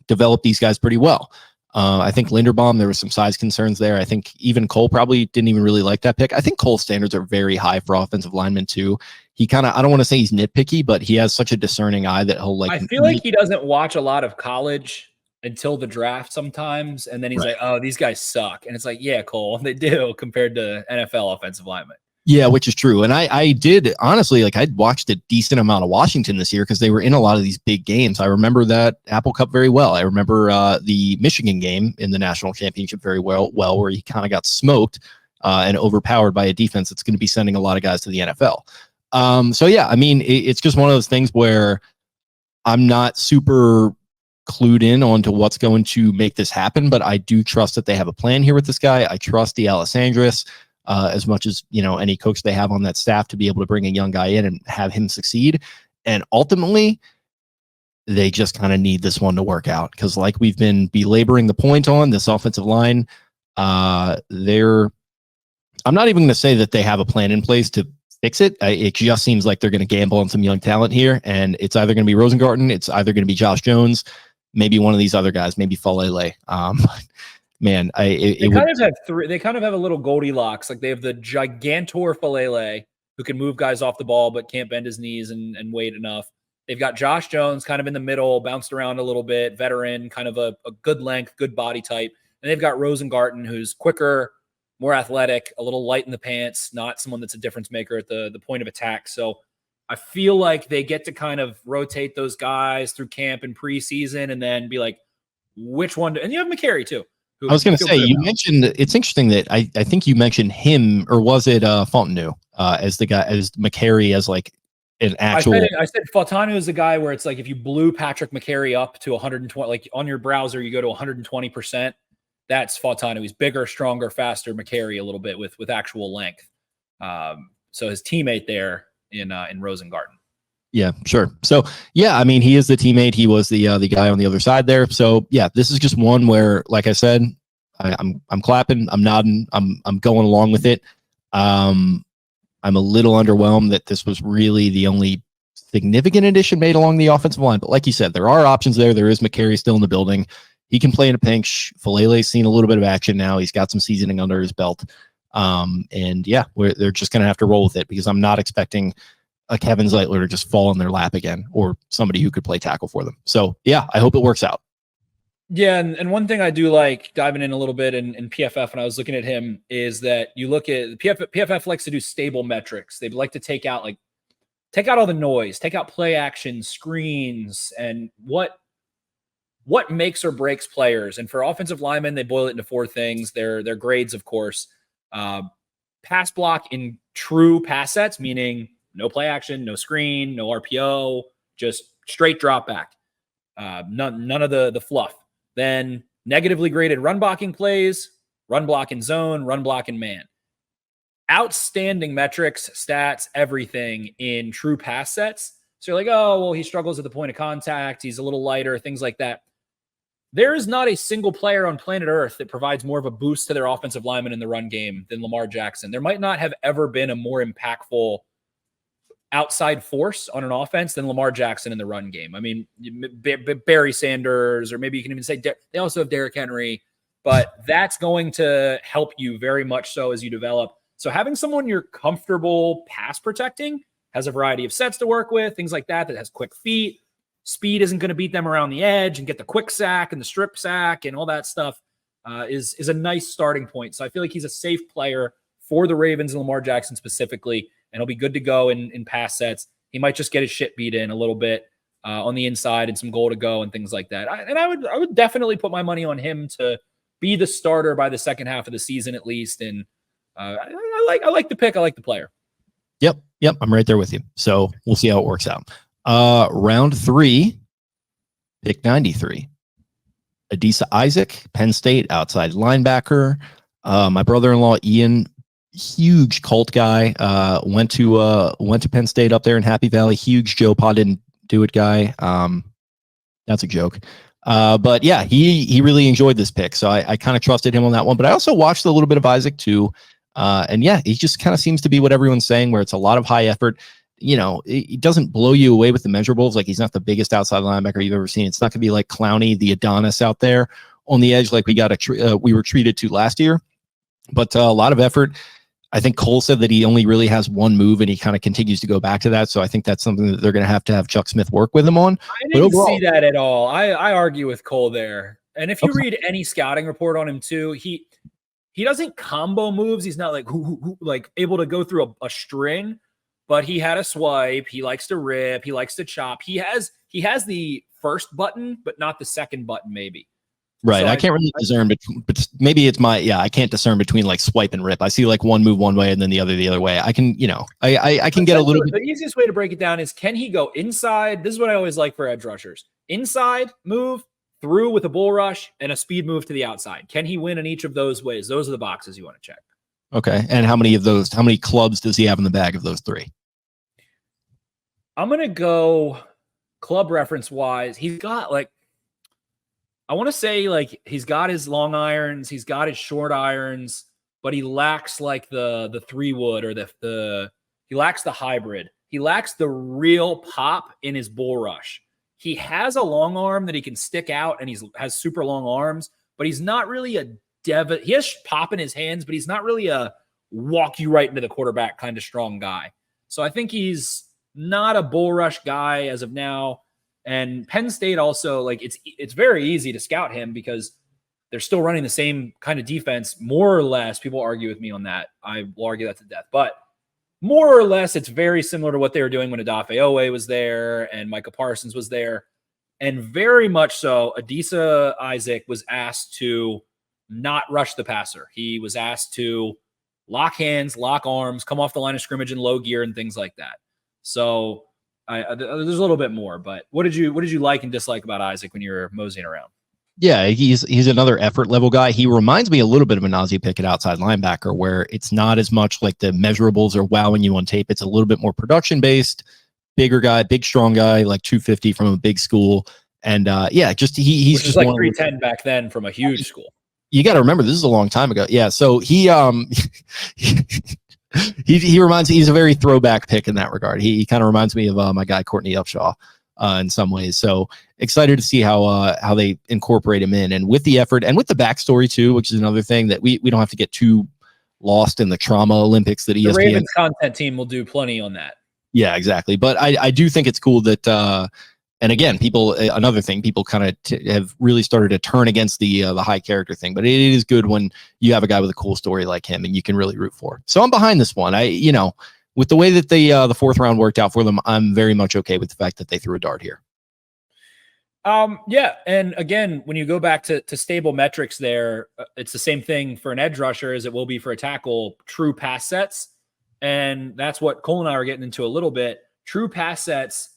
develop these guys pretty well. I think Linderbaum, there was some size concerns there. I think even Cole probably didn't even really like that pick. I think Cole's standards are very high for offensive linemen too. He kind of, I don't want to say he's nitpicky, but he has such a discerning eye that he'll like. I feel like he doesn't watch a lot of college until the draft sometimes. And then he's like, oh, these guys suck. And it's like, yeah, Cole, they do compared to NFL offensive linemen. Yeah, which is true. And I did, honestly, like I watched a decent amount of Washington this year because they were in a lot of these big games. I remember that Apple Cup very well. I remember the Michigan game in the national championship very well, where he kind of got smoked and overpowered by a defense that's going to be sending a lot of guys to the NFL. So, yeah, I mean, it's just one of those things where I'm not super clued in onto what's going to make this happen, but I do trust that they have a plan here with this guy. I trust the Alessandris. As much as, you know, any coach they have on that staff to be able to bring a young guy in and have him succeed. And ultimately, they just kind of need this one to work out because like we've been belaboring the point on this offensive line, I'm not even going to say that they have a plan in place to fix it. It just seems like they're going to gamble on some young talent here, and it's either going to be Rosengarten, it's either going to be Josh Jones, maybe one of these other guys, maybe Falele. Man, they kind of have a little Goldilocks. Like they have the gigantor Falele who can move guys off the ball but can't bend his knees and wait enough. They've got Josh Jones kind of in the middle, bounced around a little bit, veteran, kind of a good length, good body type. And they've got Rosengarten, who's quicker, more athletic, a little light in the pants, not someone that's a difference maker at the point of attack. So I feel like they get to kind of rotate those guys through camp and preseason and then be like, which one? And you have McCary too. I was going to say, you mentioned, it's interesting that I think you mentioned him, or was it Fontenot as the guy, as McCary as like an actual. I said Fontenot is the guy where it's like if you blew Patrick McCary up to 120, like on your browser, you go to 120%. That's Fontenot. He's bigger, stronger, faster. McCary a little bit with actual length. So his teammate there in Rosengarten. Yeah, sure. So yeah, I mean, he is the teammate. He was the guy on the other side there. So yeah, this is just one where, like I said, I'm clapping, I'm nodding, I'm going along with it. I'm a little underwhelmed that this was really the only significant addition made along the offensive line. But like you said, there are options there. There is McCary still in the building. He can play in a pinch. Falele's seen a little bit of action now. He's got some seasoning under his belt. And yeah, they're just going to have to roll with it because I'm not expecting a Kevin Zeitler to just fall in their lap again, or somebody who could play tackle for them. So yeah, I hope it works out. Yeah, and one thing I do like diving in a little bit in PFF when I was looking at him is that you look at PFF likes to do stable metrics. They like to take out all the noise, take out play action, screens, and what makes or breaks players. And for offensive linemen, they boil it into four things. Their grades, of course. Pass block in true pass sets, meaning no play action, no screen, no RPO, just straight drop back. None of the fluff. Then negatively graded run blocking plays, run block in zone, run block in man. Outstanding metrics, stats, everything in true pass sets. So you're like, oh, well, he struggles at the point of contact. He's a little lighter, things like that. There is not a single player on planet Earth that provides more of a boost to their offensive lineman in the run game than Lamar Jackson. There might not have ever been a more impactful outside force on an offense than Lamar Jackson in the run game. I mean, Barry Sanders, or maybe you can even say they also have Derrick Henry, but that's going to help you very much so as you develop. So having someone you're comfortable pass protecting, has a variety of sets to work with, things like that has quick feet, speed isn't going to beat them around the edge and get the quick sack and the strip sack and all that stuff is a nice starting point. So I feel like he's a safe player for the Ravens and Lamar Jackson specifically, and he'll be good to go in pass sets. He might just get his shit beat in a little bit on the inside and some goal to go and things like that. I would definitely put my money on him to be the starter by the second half of the season at least. And I like the pick. I like the player. Yep. I'm right there with you. So we'll see how it works out. Round 3, pick 93. Adisa Isaac, Penn State, outside linebacker. My brother-in-law, Ian, huge Colt guy, went to Penn State up there in Happy Valley. Huge Joe Pa didn't do it guy. That's a joke. But yeah, he really enjoyed this pick. So I kind of trusted him on that one. But I also watched a little bit of Isaac too. And yeah, he just kind of seems to be what everyone's saying, where it's a lot of high effort. You know, it doesn't blow you away with the measurables. Like, he's not the biggest outside linebacker you've ever seen. It's not going to be like Clowney, the Adonis out there on the edge like we were treated to last year, but a lot of effort. I think Cole said that he only really has one move and he kind of continues to go back to that. So I think that's something that they're going to have Chuck Smith work with him on. I didn't see that at all. I argue with Cole there. And if you read any scouting report on him too, he doesn't combo moves. He's not like able to go through a string, but he had a swipe. He likes to rip. He likes to chop. He has the first button, but not the second button maybe. Right. So I can't really discern between, but maybe it's I can't discern between like swipe and rip. I see like one move one way and then the other way. I can, I can get a little bit. The easiest way to break it down is, can he go inside? This is what I always like for edge rushers. Inside move, through with a bull rush, and a speed move to the outside. Can he win in each of those ways? Those are the boxes you want to check. Okay. And how many clubs does he have in the bag of those three? I'm going to go club reference wise. He's got I want to say he's got his long irons, he's got his short irons, but he lacks like the 3-wood or he lacks the hybrid. He lacks the real pop in his bull rush. He has a long arm that he can stick out and has super long arms, but he's not really he has pop in his hands, but he's not really a walk you right into the quarterback kind of strong guy. So I think he's not a bull rush guy as of now. And Penn State also, it's very easy to scout him because they're still running the same kind of defense, more or less. People argue with me on that. I will argue that to death. But more or less, it's very similar to what they were doing when Odafe Owe was there and Micah Parsons was there. And very much so, Adisa Isaac was asked to not rush the passer. He was asked to lock hands, lock arms, come off the line of scrimmage in low gear and things like that. So there's a little bit more, but what did you like and dislike about Isaac when you were moseying around? Yeah, he's another effort level guy. He reminds me a little bit of a Nazi Pickett outside linebacker, where it's not as much like the measurables are wowing you on tape. It's a little bit more production based, bigger guy, big strong guy, like 250 from a big school, and he's Which just like 310 back then from a huge school. You got to remember, this is a long time ago. Yeah, so he he's a very throwback pick in that regard. He kind of reminds me of my guy Courtney Upshaw in some ways. So excited to see how they incorporate him in, and with the effort and with the backstory too, which is another thing that we don't have to get too lost in the trauma Olympics that ESPN. The Ravens content team will do plenty on that. Yeah, exactly. But I do think it's cool that and again, people kind of have really started to turn against the high character thing, but it is good when you have a guy with a cool story like him and you can really root for. So I'm behind this one. With the way that the fourth round worked out for them, I'm very much okay with the fact that they threw a dart here. Yeah, and again, when you go back to stable metrics there, it's the same thing for an edge rusher as it will be for a tackle, true pass sets. And that's what Cole and I are getting into a little bit. True pass sets,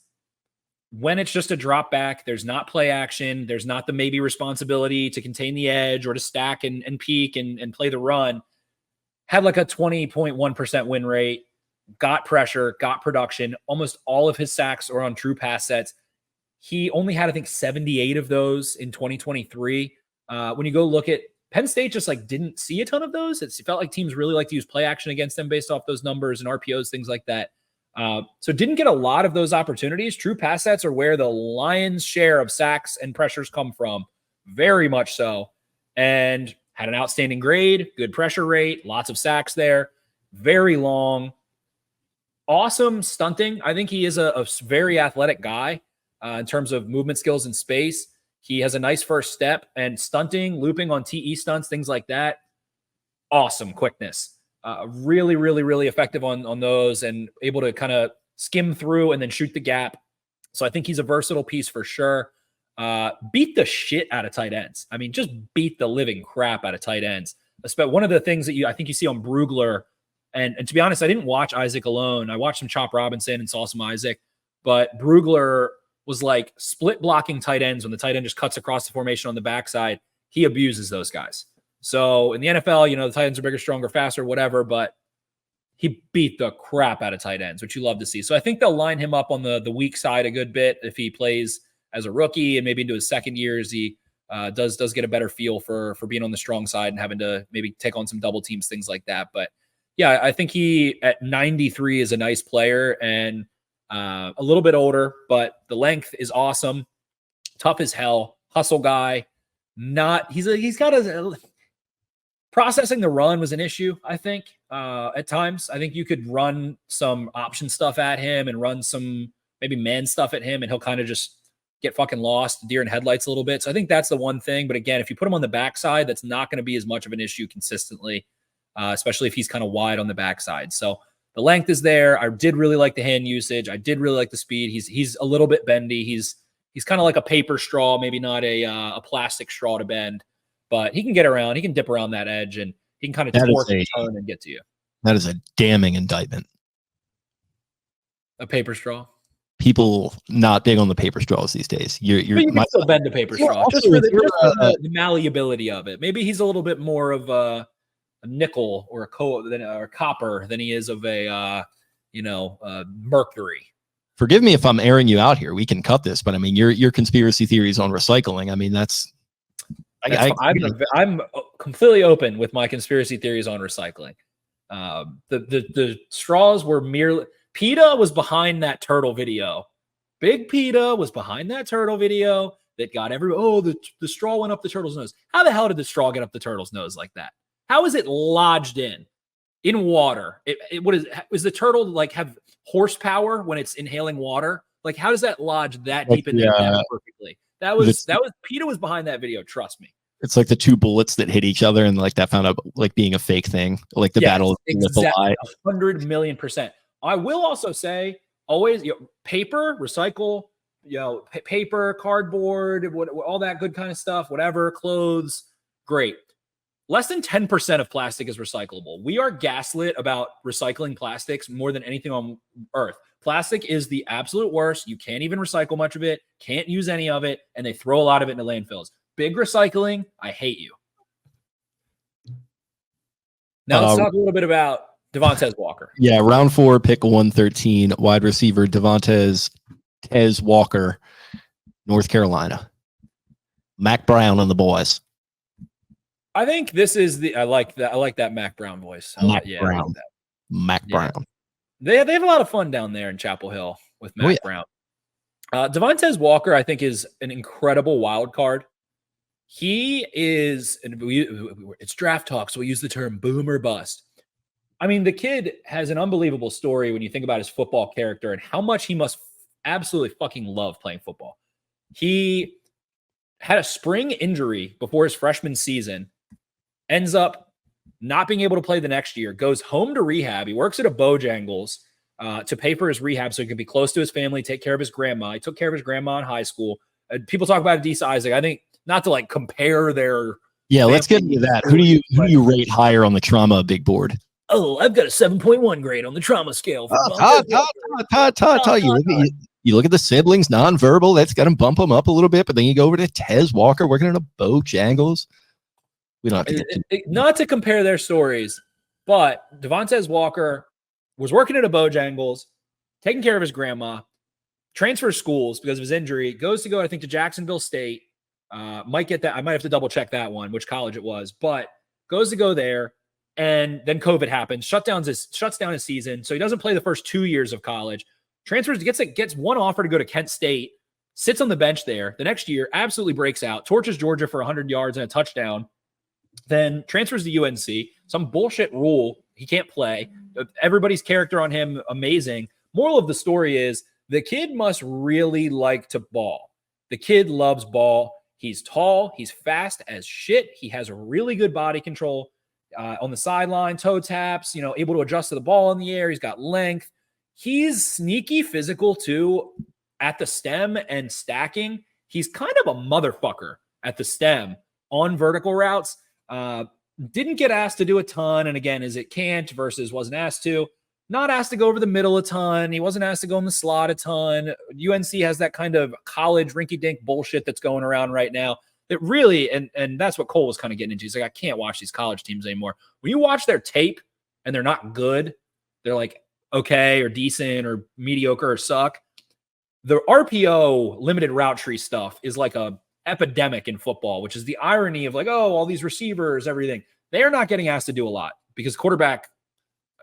when it's just a drop back, there's not play action, there's not the maybe responsibility to contain the edge or to stack and peek and play the run, had like a 20.1% win rate, got pressure, got production. Almost all of his sacks are on true pass sets. He only had, I think, 78 of those in 2023. When you go look at Penn State, just didn't see a ton of those. It felt like teams really like to use play action against them based off those numbers and RPOs, things like that. So didn't get a lot of those opportunities. True pass sets are where the lion's share of sacks and pressures come from, very much so. And had an outstanding grade, good pressure rate, lots of sacks there, very long, awesome stunting. I think he is a very athletic guy in terms of movement skills in space. He has a nice first step, and stunting, looping on TE stunts, things like that. Awesome quickness. Really, really, really effective on those and able to kind of skim through and then shoot the gap. So I think he's a versatile piece for sure. Beat the shit out of tight ends. I mean, just beat the living crap out of tight ends. One of the things that I think you see on Brugler, and to be honest, I didn't watch Isaac alone. I watched some Chop Robinson and saw some Isaac, but Brugler was like split blocking tight ends when the tight end just cuts across the formation on the backside. He abuses those guys. So in the NFL, the tight ends are bigger, stronger, faster, whatever, but he beat the crap out of tight ends, which you love to see. So I think they'll line him up on the weak side a good bit if he plays as a rookie and maybe into his second year as he does get a better feel for being on the strong side and having to maybe take on some double teams, things like that. But yeah, I think he at 93 is a nice player and a little bit older, but the length is awesome. Tough as hell, hustle guy. he's got a processing the run was an issue, I think, at times. I think you could run some option stuff at him and run some maybe man stuff at him, and he'll kind of just get fucking lost, deer in headlights a little bit. So I think that's the one thing. But again, if you put him on the backside, that's not going to be as much of an issue consistently, especially if he's kind of wide on the backside. So the length is there. I did really like the hand usage. I did really like the speed. He's a little bit bendy. He's kind of like a paper straw, maybe not a plastic straw to bend. But he can get around. He can dip around that edge, and he can kind of torque and turn and get to you. That is a damning indictment. A paper straw. People not big on the paper straws these days. You can still bend a paper straw just for the malleability of it. Maybe he's a little bit more of a nickel or a copper than he is of a mercury. Forgive me if I'm airing you out here. We can cut this, but I mean your conspiracy theories on recycling. I mean I'm completely open with my conspiracy theories on recycling. The straws were merely PETA was behind that turtle video. Big PETA was behind that turtle video that got the straw went up the turtle's nose. How the hell did the straw get up the turtle's nose like that? How is it lodged in water? Is the turtle like have horsepower when it's inhaling water? Like how does that lodge that deep in there perfectly? That was PETA was behind that video. Trust me. It's like the two bullets that hit each other, and like that found out like being a fake thing, like the battle with the lie. 100,000,000%. I will also say always paper, recycle, paper, cardboard, all that good kind of stuff, whatever, clothes, great. Less than 10% of plastic is recyclable. We are gaslit about recycling plastics more than anything on earth. Plastic is the absolute worst. You can't even recycle much of it, can't use any of it, and they throw a lot of it into landfills. Big recycling, I hate you. Now let's talk a little bit about Devontez Walker. Yeah, round 4, pick 113, wide receiver Devontez Walker, North Carolina. Mac Brown and the boys. I think this is I like that Mac Brown voice. Brown. Like Mac Brown. They have a lot of fun down there in Chapel Hill with Mac Brown. Devontez Walker, I think, is an incredible wild card. He is, and it's draft talk, so we use the term boom or bust. I mean, the kid has an unbelievable story when you think about his football character and how much he must absolutely fucking love playing football. He had a spring injury before his freshman season, ends up not being able to play the next year, goes home to rehab. He works at a Bojangles to pay for his rehab so he can be close to his family, take care of his grandma. He took care of his grandma in high school. People talk about Adisa Isaac. I think not to like compare their. Yeah, let's get into that. Who do you rate higher on the trauma big board? Oh, I've got a 7.1 grade on the trauma scale. You look at the siblings, nonverbal. That's got to bump them up a little bit. But then you go over to Tez Walker working in a Bojangles. We don't have to get not to compare their stories, but Devontez Walker was working at a Bojangles, taking care of his grandma, transfers schools because of his injury, goes to I think, to Jacksonville State. Might get that. I might have to double check that one, which college it was, but goes to go there. And then COVID happens, shuts down his season. So he doesn't play the first 2 years of college. Transfers, gets one offer to go to Kent State, sits on the bench there. The next year, absolutely breaks out, torches Georgia for 100 yards and a touchdown. Then transfers to UNC. Some bullshit rule. He can't play. Everybody's character on him, amazing. Moral of the story is the kid must really like to ball. The kid loves ball. He's tall. He's fast as shit. He has really good body control. On the sideline, toe taps, able to adjust to the ball in the air. He's got length. He's sneaky physical too at the stem and stacking. He's kind of a motherfucker at the stem on vertical routes. Didn't get asked to do a ton. And again, is it can't versus wasn't asked to? Not asked to go over the middle a ton. He wasn't asked to go in the slot a ton. UNC has that kind of college rinky-dink bullshit that's going around right now. It really, and that's what Cole was kind of getting into. He's like, I can't watch these college teams anymore. When you watch their tape and they're not good, they're like okay or decent or mediocre or suck. The RPO limited route tree stuff is like a epidemic in football, which is the irony of like, oh, all these receivers, everything. They are not getting asked to do a lot because quarterback,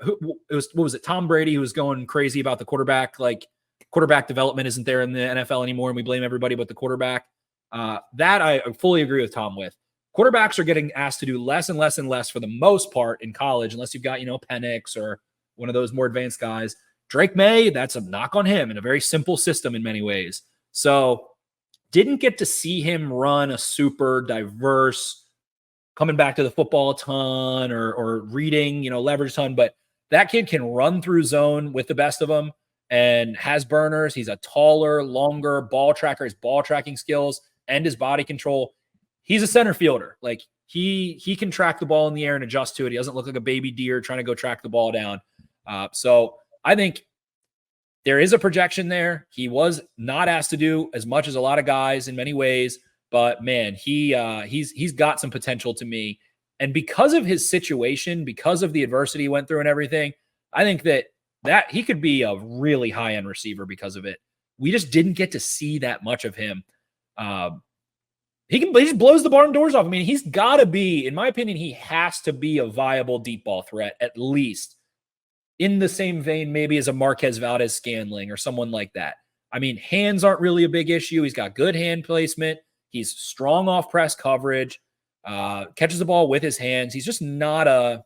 what was it? Tom Brady who was going crazy about the quarterback, like quarterback development isn't there in the NFL anymore, and we blame everybody but the quarterback. That I fully agree with Tom with. Quarterbacks are getting asked to do less and less and less for the most part in college, unless you've got, Penix or one of those more advanced guys. Drake May, that's a knock on him in a very simple system in many ways. So didn't get to see him run a super diverse, coming back to the football a ton or reading, leverage a ton, but that kid can run through zone with the best of them and has burners. He's a taller, longer ball tracker. His ball tracking skills and his body control. He's a center fielder. Like he can track the ball in the air and adjust to it. He doesn't look like a baby deer trying to go track the ball down. So I think there is a projection there. He was not asked to do as much as a lot of guys in many ways, but man, he's got some potential to me. And because of his situation, because of the adversity he went through and everything, I think that he could be a really high-end receiver because of it. We just didn't get to see that much of him. He just blows the barn doors off. I mean, he's got to be, in my opinion, he has to be a viable deep ball threat, at least in the same vein maybe as a Marquez Valdez-Scantling or someone like that. I mean, hands aren't really a big issue. He's got good hand placement. He's strong off press coverage, catches the ball with his hands. He's just not a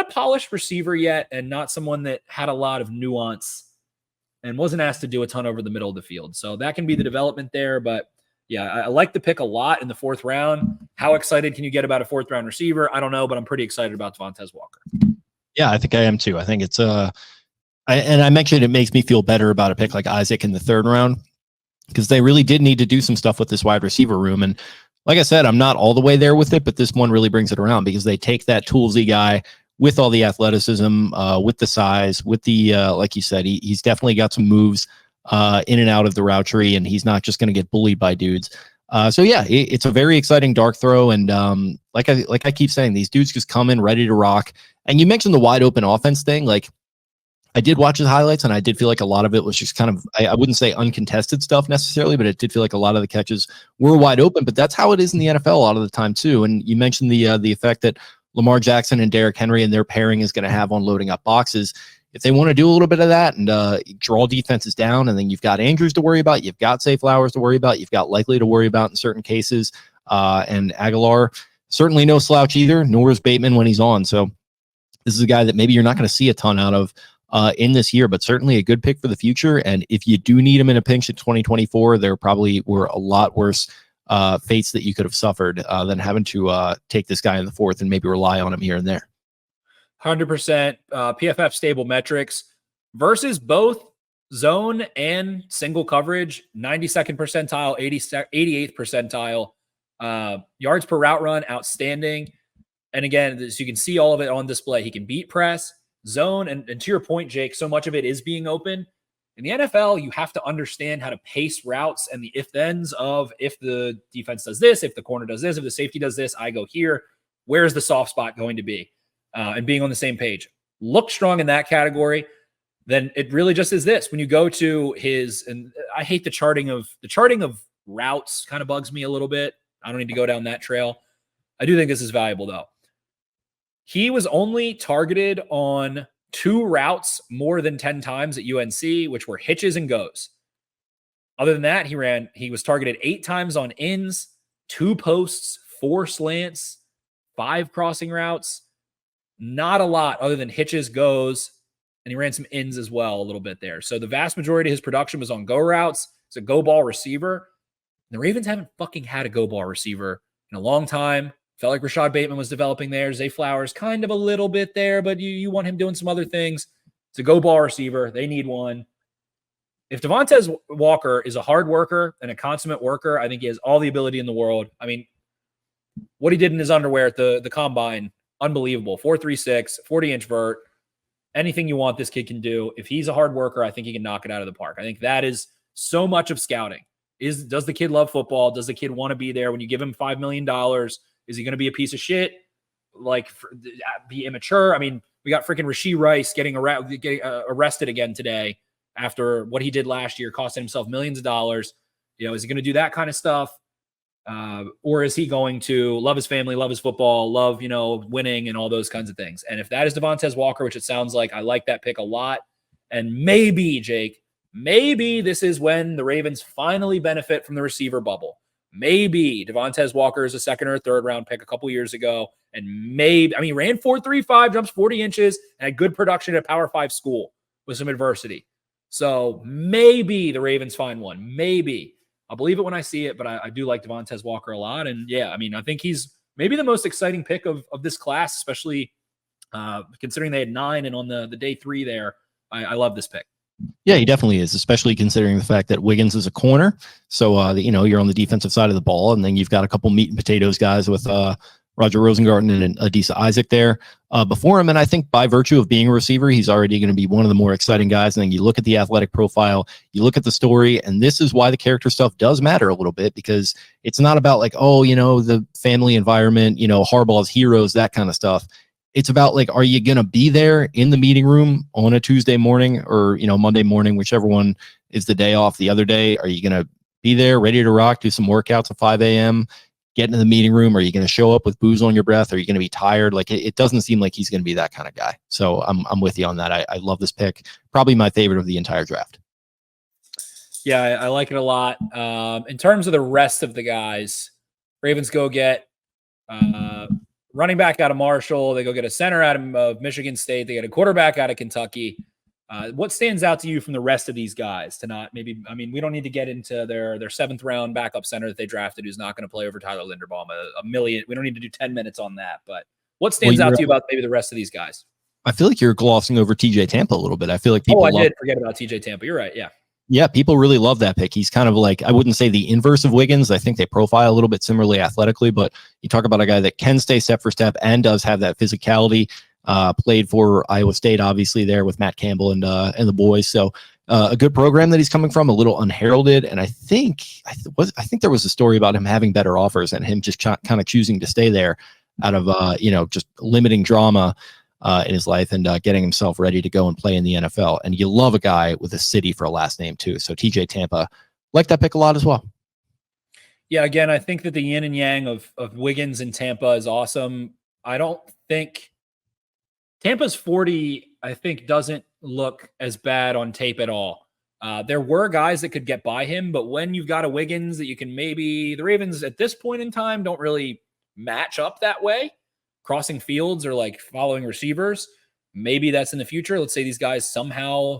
polished receiver yet, and not someone that had a lot of nuance and wasn't asked to do a ton over the middle of the field. So that can be the development there. But yeah, I like the pick a lot in the 4th round. How excited can you get about a 4th round receiver? I don't know, but I'm pretty excited about Devontez Walker. Yeah, I think I am too. I think it's and I mentioned it makes me feel better about a pick like Isaac in the 3rd round, because they really did need to do some stuff with this wide receiver room. And like I said, I'm not all the way there with it, but this one really brings it around because they take that toolsy guy with all the athleticism, with the size, with the, like you said, he's definitely got some moves in and out of the route tree, and he's not just going to get bullied by dudes. So yeah, it's a very exciting dark throw. And like I keep saying, these dudes just come in ready to rock. And you mentioned the wide open offense thing. Like, I did watch his highlights, and I did feel like a lot of it was just kind of, I wouldn't say uncontested stuff necessarily, but it did feel like a lot of the catches were wide open. But that's how it is in the NFL a lot of the time too. And you mentioned the effect that Lamar Jackson and Derrick Henry and their pairing is going to have on loading up boxes. If they want to do a little bit of that and draw defenses down, and then you've got Andrews to worry about, you've got Zay Flowers to worry about, you've got Likely to worry about in certain cases, and Aguilar, certainly no slouch either, nor is Bateman when he's on. So this is a guy that maybe you're not going to see a ton out of in this year, but certainly a good pick for the future. And if you do need him in a pinch in 2024, there probably were a lot worse fates that you could have suffered than having to take this guy in the 4th and maybe rely on him here and there. 100% PFF stable metrics versus both zone and single coverage, 92nd percentile, 88th percentile, yards per route run, outstanding. And again, as you can see all of it on display, he can beat press, zone, and to your point, Jake, so much of it is being open. In the NFL, you have to understand how to pace routes and the if-thens of if the defense does this, if the corner does this, if the safety does this, I go here. Where's the soft spot going to be? And being on the same page. Look strong in that category. Then it really just is this. When you go to his, and I hate the charting of routes kind of bugs me a little bit. I don't need to go down that trail. I do think this is valuable though. He was only targeted on 2 routes more than 10 times at UNC, which were hitches and goes. Other than that, he was targeted 8 times on ins, 2 posts, 4 slants, 5 crossing routes. Not a lot other than hitches, goes, and he ran some ins as well a little bit there. So the vast majority of his production was on go routes. It's a go ball receiver. The Ravens haven't fucking had a go ball receiver in a long time. Felt like Rashad Bateman was developing there. Zay Flowers kind of a little bit there, but you want him doing some other things. It's a go ball receiver. They need one. If Devontez Walker is a hard worker and a consummate worker, I think he has all the ability in the world. I mean, what he did in his underwear at the combine, unbelievable. 4.36, 40-inch vert. Anything you want, this kid can do. If he's a hard worker, I think he can knock it out of the park. I think that is so much of scouting. Does the kid love football? Does the kid want to be there? When you give him $5 million, is he going to be a piece of shit? Be immature? I mean, we got freaking Rashee Rice getting arrested again today after what he did last year, costing himself millions of dollars. Is he going to do that kind of stuff? Or is he going to love his family, love his football, love, winning and all those kinds of things? And if that is Devontez Walker, which it sounds like, I like that pick a lot. And maybe, Jake, maybe this is when the Ravens finally benefit from the receiver bubble. maybe Devontez Walker is a second or third round pick a couple years ago. And maybe, I mean, ran 4.35, jumps 40 inches, and had good production at a Power 5 school with some adversity. So maybe the Ravens find one. Maybe. I'll believe it when I see it, but I do like Devontez Walker a lot. And yeah, I mean, I think he's maybe the most exciting pick of this class, especially considering they had 9 and on the day 3 there. I love this pick. Yeah, he definitely is, especially considering the fact that Wiggins is a corner. So, you're on the defensive side of the ball, and then you've got a couple meat and potatoes guys with Roger Rosengarten and Adisa Isaac there before him. And I think by virtue of being a receiver, he's already going to be one of the more exciting guys. And then you look at the athletic profile, you look at the story, and this is why the character stuff does matter a little bit, because it's not about like, the family environment, Harbaugh's heroes, that kind of stuff. It's about like, are you going to be there in the meeting room on a Tuesday morning or, Monday morning, whichever one is the day off the other day? Are you going to be there ready to rock, do some workouts at 5 a.m., get into the meeting room? Are you going to show up with booze on your breath? Are you going to be tired? Like, it doesn't seem like he's going to be that kind of guy. So I'm with you on that. I love this pick. Probably my favorite of the entire draft. Yeah, I like it a lot. In terms of the rest of the guys, Ravens go get running back out of Marshall. They go get a center out of Michigan State. They get a quarterback out of Kentucky. What stands out to you from the rest of these guys to not maybe, I mean, we don't need to get into their 7th round backup center that they drafted who's not going to play over Tyler Linderbaum a million. We don't need to do 10 minutes on that, but what stands out to you about maybe the rest of these guys? I feel like you're glossing over TJ Tampa a little bit. I feel like people did forget about TJ Tampa. You're right. Yeah. Yeah, people really love that pick. He's kind of like, I wouldn't say the inverse of Wiggins. I think they profile a little bit similarly athletically, but you talk about a guy that can stay step for step and does have that physicality. Played for Iowa State, obviously, there with Matt Campbell and the boys. So a good program that he's coming from, a little unheralded. And I think there was a story about him having better offers and him just kind of choosing to stay there out of just limiting drama in his life and getting himself ready to go and play in the NFL. And you love a guy with a city for a last name too. So TJ Tampa, like that pick a lot as well. Yeah, again, I think that the yin and yang of Wiggins and Tampa is awesome. I don't think Tampa's 40, I think, doesn't look as bad on tape at all. There were guys that could get by him, but when you've got a Wiggins that you can maybe, the Ravens at this point in time don't really match up that way. Crossing fields or like following receivers. Maybe that's in the future. Let's say these guys somehow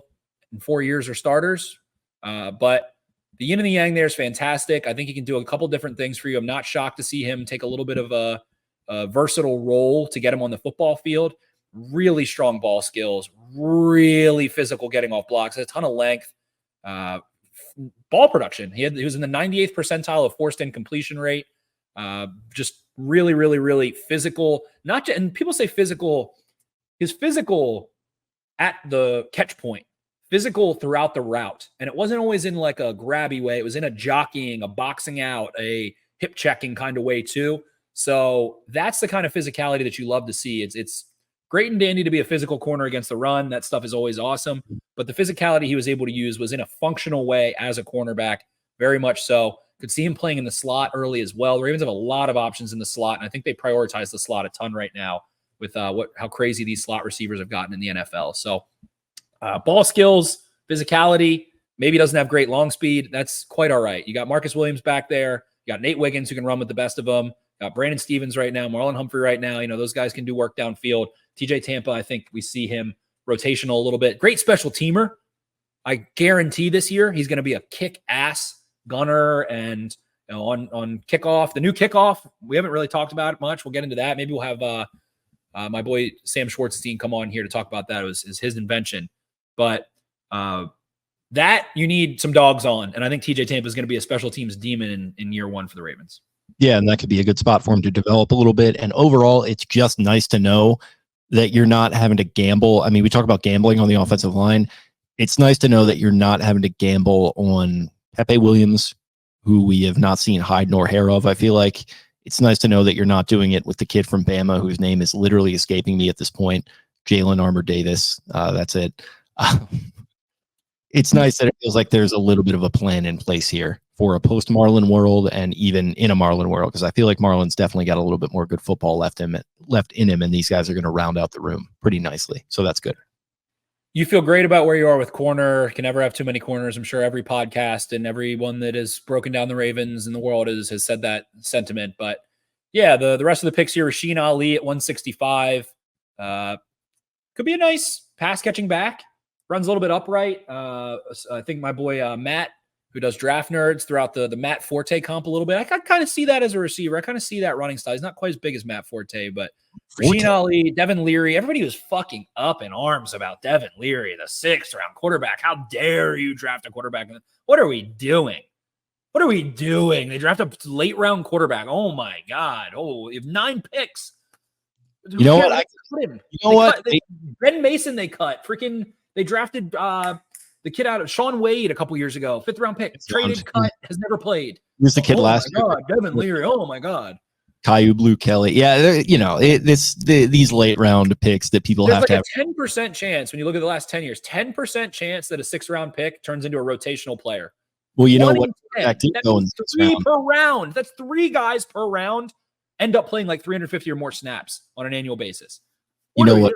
in 4 years are starters. But the yin and the yang there is fantastic. I think he can do a couple different things for you. I'm not shocked to see him take a little bit of a versatile role to get him on the football field. Really strong ball skills, really physical getting off blocks, a ton of length, ball production. He was in the 98th percentile of forced incompletion rate. Just really, really, really physical. And people say physical. His physical at the catch point, physical throughout the route, and it wasn't always in like a grabby way. It was in a jockeying, a boxing out, a hip checking kind of way too. So that's the kind of physicality that you love to see. It's great and dandy to be a physical corner against the run. That stuff is always awesome. But the physicality he was able to use was in a functional way as a cornerback, very much so. Could see him playing in the slot early as well. The Ravens have a lot of options in the slot, and I think they prioritize the slot a ton right now with how crazy these slot receivers have gotten in the NFL. So ball skills, physicality, maybe doesn't have great long speed. That's quite all right. You got Marcus Williams back there. You got Nate Wiggins who can run with the best of them. Got Brandon Stevens right now, Marlon Humphrey right now. Those guys can do work downfield. TJ Tampa, I think we see him rotational a little bit. Great special teamer. I guarantee this year he's going to be a kick-ass gunner and on kickoff. The new kickoff, we haven't really talked about it much. We'll get into that. Maybe we'll have my boy Sam Schwartzstein come on here to talk about that. It was his invention. But that you need some dogs on. And I think TJ Tampa is going to be a special teams demon in year one for the Ravens. Yeah, and that could be a good spot for him to develop a little bit. And overall, it's just nice to know that you're not having to gamble. I mean, we talk about gambling on the offensive line. It's nice to know that you're not having to gamble on Pepe Williams, who we have not seen hide nor hair of. I feel like it's nice to know that you're not doing it with the kid from Bama, whose name is literally escaping me at this point, Jalen Armour Davis. That's it. It's nice that it feels like there's a little bit of a plan in place here for a post-Marlin world and even in a Marlin world, because I feel like Marlin's definitely got a little bit more good football left in him, and these guys are going to round out the room pretty nicely. So that's good. you feel great about where you are with corner. Can never have too many corners. I'm sure every podcast and everyone that has broken down the Ravens in the world has said that sentiment. But yeah, the rest of the picks here, Rasheen Ali at 165. Could be a nice pass catching back. Runs a little bit upright. I think my boy Matt, who does Draft Nerds, throughout the Matt Forte comp a little bit. I kind of see that as a receiver. I kind of see that running style. He's not quite as big as Matt Forte, but Rasheen Ali, Devin Leary. Everybody was fucking up in arms about Devin Leary, the 6th round quarterback. How dare you draft a quarterback? What are we doing? What are we doing? They draft a late round quarterback. Oh my God. Oh, you have 9 picks. You know what? Ben Mason they cut. Freaking, they drafted the kid out of Sean Wade a couple years ago. 5th round pick. Traded, cut, has never played. Here's the kid last year. God, Devin Leary. Oh my God. Caillou Blue Kelly. Yeah, these late round picks that people There's have like to a 10% chance when you look at the last 10 years, 10% chance that a 6th round pick turns into a rotational player. Well, you know what? That's 3 per round. That's 3 guys per round end up playing like 350 or more snaps on an annual basis. You know what?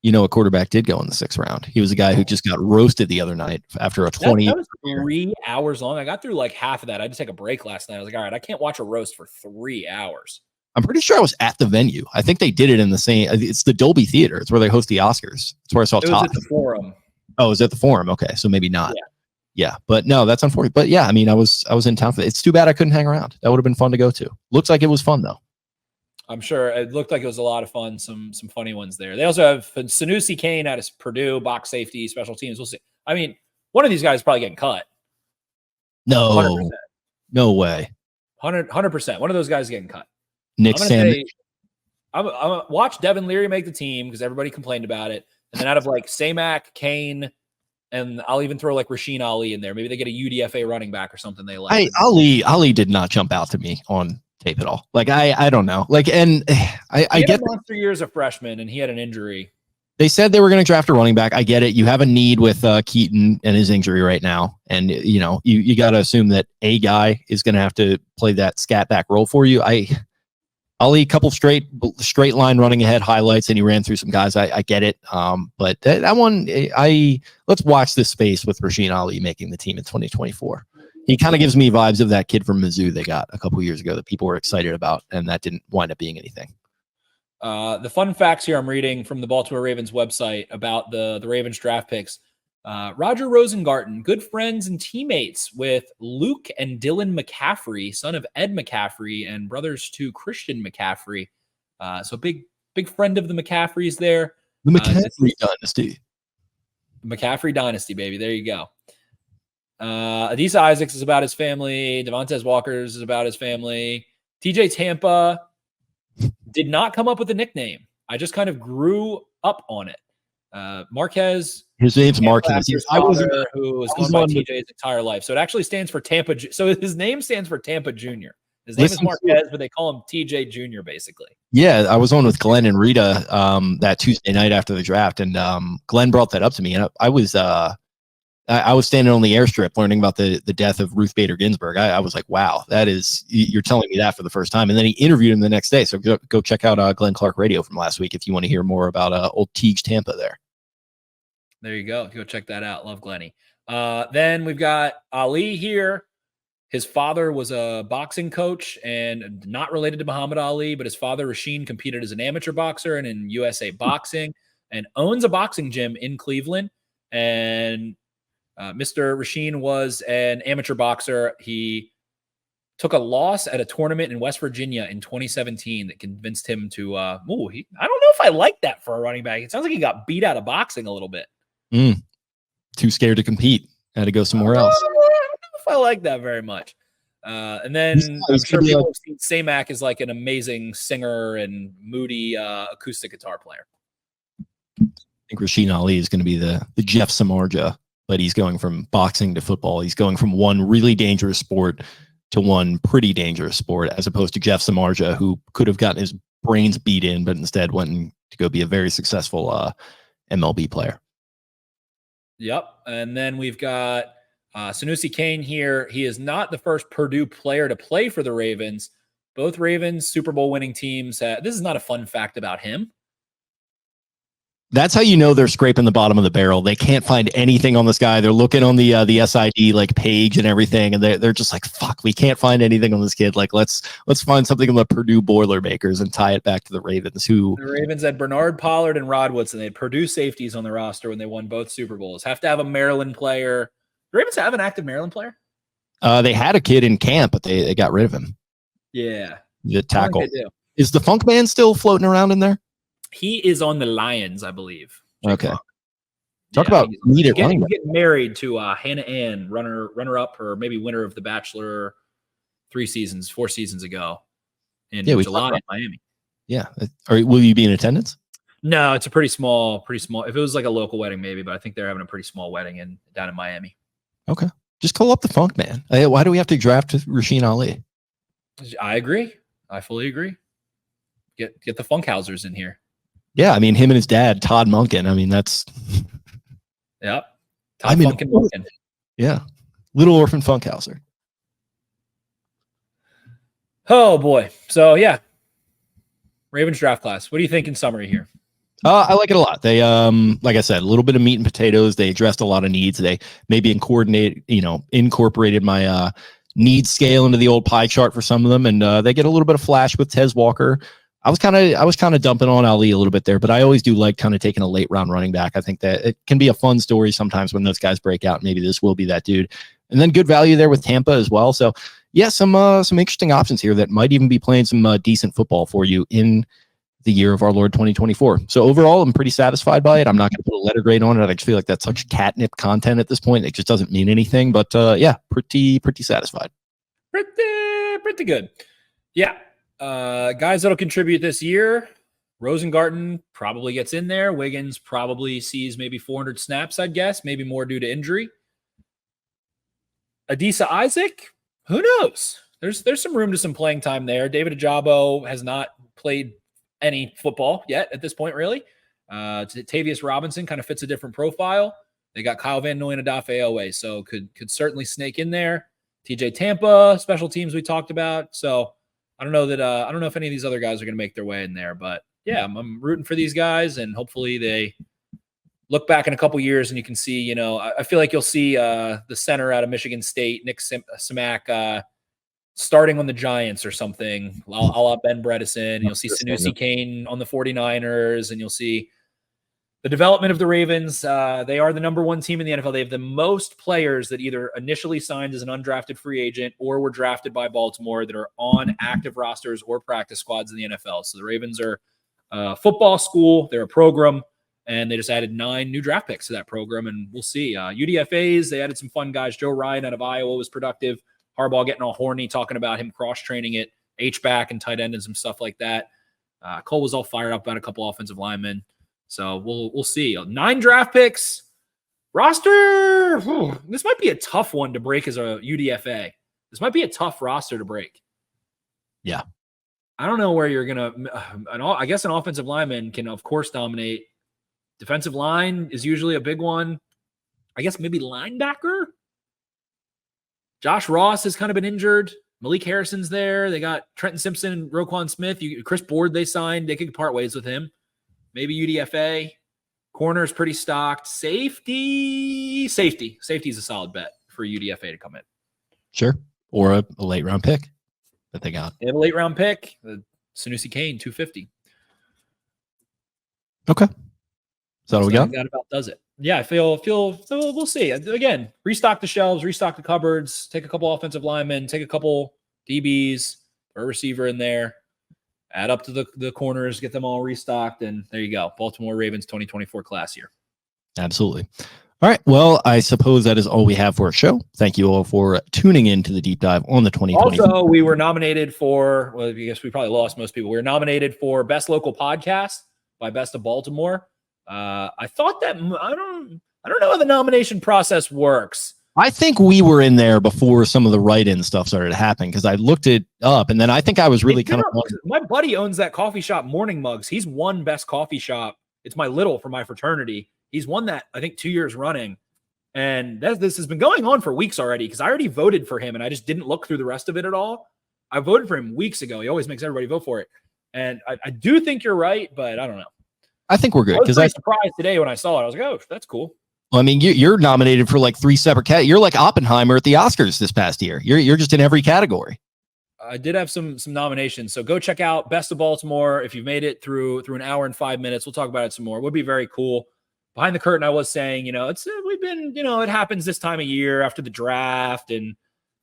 You know, a quarterback did go in the 6th round. He was a guy who just got roasted the other night after a 20. That was 3 hours long. I got through like half of that. I had to take a break last night. I was like, all right, I can't watch a roast for 3 hours. I'm pretty sure I was at the venue. I think they did it in the same. It's the Dolby Theater. It's where they host the Oscars. It's where I saw Todd. It was at the Forum. Oh, it was at the Forum. Okay, so maybe not. Yeah, but no, that's unfortunate. But yeah, I mean, I was in town for it. It's too bad I couldn't hang around. That would have been fun to go to. Looks like it was fun though. I'm sure it looked like it was a lot of fun. Some funny ones there. They also have Sanusi Kane out of Purdue, box safety, special teams. We'll see. I mean, one of these guys is probably getting cut. No, 100%. No way. 100%. One of those guys is getting cut. Nick Sanders. I'm gonna watch Devin Leary make the team because everybody complained about it. And then out of like Samac, Kane, and I'll even throw like Rasheen Ali in there. Maybe they get a UDFA running back or something they like. Ali did not jump out to me on tape at all. Like I don't know. Like, and I get a monster year as a freshman, and he had an injury. They said they were going to draft a running back. I get it. You have a need with Keaton and his injury right now, and you know you got to assume that a guy is going to have to play that scat back role for you. Ali, couple straight line running ahead highlights, and he ran through some guys. I get it. But that one, let's watch this space with Rasheen Ali making the team in 2024. He kind of gives me vibes of that kid from Mizzou they got a couple years ago that people were excited about, and that didn't wind up being anything. The fun facts here I'm reading from the Baltimore Ravens website about the Ravens draft picks. Roger Rosengarten, good friends and teammates with Louque and Dylan McCaffrey, son of Ed McCaffrey and brothers to Christian McCaffrey. So big friend of the McCaffreys there. The McCaffrey dynasty. McCaffrey dynasty, baby. There you go. Adisa Isaac is about his family. Devontez Walker is about his family. TJ Tampa did not come up with a nickname. I just kind of grew up on it. Marquez. His name's Marquez. Who was going by TJ his entire life. So it actually stands for Tampa. So his name stands for Tampa Jr. His name is Marquez, but they call him TJ Jr. basically. Yeah, I was on with Glenn and Rita that Tuesday night after the draft, and Glenn brought that up to me, and I was standing on the airstrip learning about the death of Ruth Bader Ginsburg. I was like, wow, you're telling me that for the first time. And then he interviewed him the next day. So go check out Glenn Clark Radio from last week if you want to hear more about old TJ Tampa there. There you go. Go check that out. Love Glenny. Then we've got Ali here. His father was a boxing coach and not related to Muhammad Ali, but his father, Rasheen, competed as an amateur boxer and in USA Boxing and owns a boxing gym in Cleveland. And Mr. Rasheen was an amateur boxer. He took a loss at a tournament in West Virginia in 2017 that convinced him to, I don't know if I like that for a running back. It sounds like he got beat out of boxing a little bit. Too scared to compete. Had to go somewhere else. I don't know if I like that very much. And then I'm sure people have seen Samac as like an amazing singer and moody acoustic guitar player. I think Rasheen Ali is going to be the Jeff Samardzija, but he's going from boxing to football. He's going from one really dangerous sport to one pretty dangerous sport, as opposed to Jeff Samardzija, who could have gotten his brains beat in, but instead went to go be a very successful MLB player. Yep. And then we've got Sanusi Kane here. He is not the first Purdue player to play for the Ravens. Both Ravens Super Bowl winning teams. This is not a fun fact about him. That's how you know they're scraping the bottom of the barrel. They can't find anything on this guy. They're looking on the SID like page and everything, and they're just like, fuck, we can't find anything on this kid. Like, let's find something on the Purdue Boilermakers and tie it back to the Ravens. The Ravens had Bernard Pollard and Rod Woodson. They had Purdue safeties on the roster when they won both Super Bowls. Have to have a Maryland player. The Ravens have an active Maryland player? They had a kid in camp, but they got rid of him. Yeah. The tackle. Is the Funk Man still floating around in there? He is on the Lions, I believe. Okay. Talk about needed running back. Getting married to Hannah Ann, runner-up or maybe winner of The Bachelor 4 seasons ago in July in Miami. Yeah. Will you be in attendance? No, it's a pretty small. If it was like a local wedding, maybe, but I think they're having a pretty small wedding down in Miami. Okay. Just call up the Funk Man. Why do we have to draft Rasheen Ali? I agree. I fully agree. Get the Funkhausers in here. Yeah, I mean, him and his dad, Todd Monken. I mean, that's... Yep. Monken. Yeah. Little Orphan Funkhauser. Oh, boy. So, yeah. Ravens draft class. What do you think in summary here? I like it a lot. They, like I said, a little bit of meat and potatoes. They addressed a lot of needs. They maybe incorporated my needs scale into the old pie chart for some of them, and they get a little bit of flash with Tez Walker. I was kind of dumping on Ali a little bit there, but I always do like kind of taking a late round running back. I think that it can be a fun story sometimes when those guys break out. Maybe this will be that dude, and then good value there with Tampa as well. So yeah, some interesting options here that might even be playing some decent football for you in the year of our Lord 2024. So overall, I'm pretty satisfied by it. I'm not going to put a letter grade on it. I just feel like that's such catnip content at this point. It just doesn't mean anything. But yeah, pretty satisfied. Pretty good. Yeah. Guys that'll contribute this year, Rosengarten probably gets in there. Wiggins probably sees maybe 400 snaps, I'd guess, maybe more due to injury. Adisa Isaac, who knows? There's some room to some playing time there. David Ajabo has not played any football yet at this point, really. Tavius Robinson kind of fits a different profile. They got Kyle Van Noy and Adafe Owe, so could certainly snake in there. TJ Tampa, special teams we talked about. So I don't know if any of these other guys are going to make their way in there, but yeah, I'm rooting for these guys, and hopefully they look back in a couple years and you can see, I feel like you'll see the center out of Michigan State, Nick Samac, starting on the Giants or something, a la Ben Bredesen. You'll see Sanusi Kane on the 49ers, and you'll see the development of the Ravens. They are the number 1 team in the NFL. They have the most players that either initially signed as an undrafted free agent or were drafted by Baltimore that are on active rosters or practice squads in the NFL. So the Ravens are a football school. They're a program, and they just added 9 new draft picks to that program, and we'll see. UDFAs, they added some fun guys. Joe Ryan out of Iowa was productive. Harbaugh getting all horny, talking about him cross-training it, H-back and tight end and some stuff like that. Cole was all fired up about a couple offensive linemen. So we'll see. 9 draft picks. Roster, this might be a tough one to break as a UDFA. This might be a tough roster to break. Yeah. I don't know where you're going to – I guess an offensive lineman can, of course, dominate. Defensive line is usually a big one. I guess maybe linebacker. Josh Ross has kind of been injured. Malik Harrison's there. They got Trenton Simpson and Roquan Smith. Chris Board they signed. They could part ways with him. Maybe UDFA. Corner is pretty stocked. Safety is a solid bet for UDFA to come in. Sure. Or a late round pick that they got. They have a late round pick. Sanusi Kane, 250. Okay. Is that what we got? That about does it. Yeah, I feel so we'll see. Again, restock the shelves, restock the cupboards, take a couple offensive linemen, take a couple DBs, or a receiver in there, add up to the corners, get them all restocked, and there you go. Baltimore Ravens 2024 class year. Absolutely. All right. Well, I suppose that is all we have for our show. Thank you all for tuning in to the deep dive on the 2020. Also, we were nominated for, well, I guess we probably lost most people. We were nominated for Best Local Podcast by Best of Baltimore. I thought that I don't know how the nomination process works. I think we were in there before some of the write-in stuff started happening because I looked it up, and then I think I was really kind of. My buddy owns that coffee shop, Morning Mugs. He's won Best Coffee Shop. It's my little for my fraternity. He's won that I think 2 years running, and this has been going on for weeks already. Because I already voted for him, and I just didn't look through the rest of it at all. I voted for him weeks ago. He always makes everybody vote for it, and I do think you're right, but I don't know. I think we're good. I was pretty surprised today when I saw it. I was like, oh, that's cool. Well, I mean, you're nominated for like 3 separate categories. You're like Oppenheimer at the Oscars this past year. You're just in every category. I did have some nominations, so go check out Best of Baltimore. If you've made it through an hour and 5 minutes, we'll talk about it some more. It would be very cool. Behind the curtain, I was saying, it happens this time of year after the draft and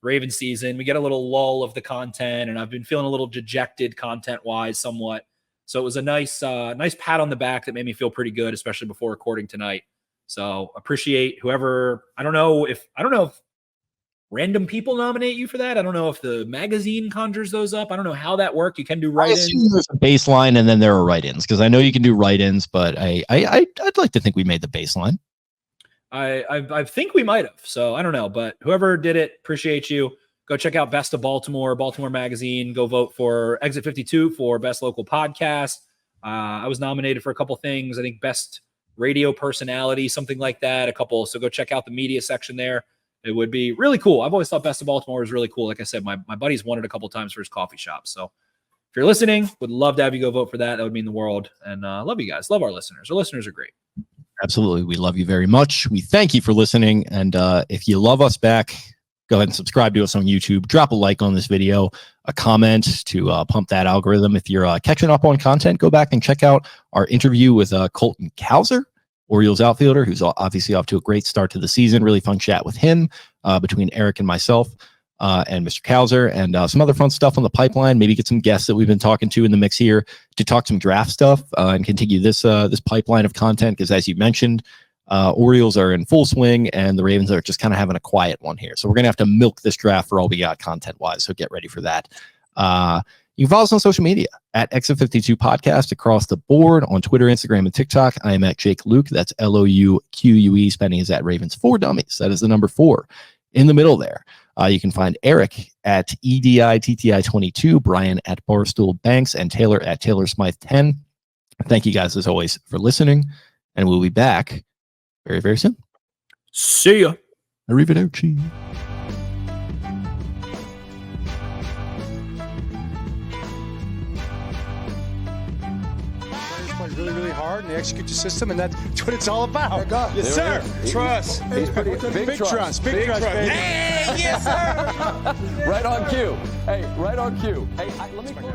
Raven season. We get a little lull of the content, and I've been feeling a little dejected content-wise somewhat. So it was a nice pat on the back that made me feel pretty good, especially before recording tonight. So appreciate whoever. I don't know if random people nominate you for that. I don't know if the magazine conjures those up. I don't know how that worked. You can do write-ins. I assume there's a baseline and then there are write-ins, because I know you can do write-ins, but I'd like to think we made the baseline. I think we might have. So I don't know, but whoever did it, appreciate you. Go check out Best of Baltimore Magazine. Go vote for Exit 52 for Best Local Podcast. I was nominated for a couple things. I think Best Radio Personality, something like that. A couple. So go check out the media section there. It would be really cool. I've always thought Best of Baltimore was really cool. Like I said, my buddy's won it a couple times for his coffee shop. So if you're listening, would love to have you go vote for that. That would mean the world. And love you guys. Love our listeners. Our listeners are great. Absolutely. We love you very much. We thank you for listening. And if you love us back, go ahead and subscribe to us on YouTube. Drop a like on this video, a comment to pump that algorithm. If you're catching up on content, go back and check out our interview with Colton Cowser, Orioles outfielder, who's obviously off to a great start to the season. Really fun chat with him between Eric and myself and Mr. Cowser, and some other fun stuff on the pipeline. Maybe get some guests that we've been talking to in the mix here to talk some draft stuff and continue this pipeline of content. Because as you mentioned, Orioles are in full swing and the Ravens are just kind of having a quiet one here. So we're going to have to milk this draft for all we got content-wise. So get ready for that. You can follow us on social media at Exit 52 Podcast across the board on Twitter, Instagram, and TikTok. I am at Jake Louque. That's Louque. Spending is at Ravens 4 Dummies. That is the number 4 in the middle there. You can find Eric at EDITTI22, Brian at Barstool Banks, and Taylor at Taylor Smythe 10. Thank you guys, as always, for listening, and we'll be back very, very soon. See ya. Arrivederci. Really, really hard, and they execute the system, and that's what it's all about. Yes, sir. Trust. Big trust. Big trust, baby. Hey, yes, sir. Right on cue. Hey, right on cue. Hey, let me.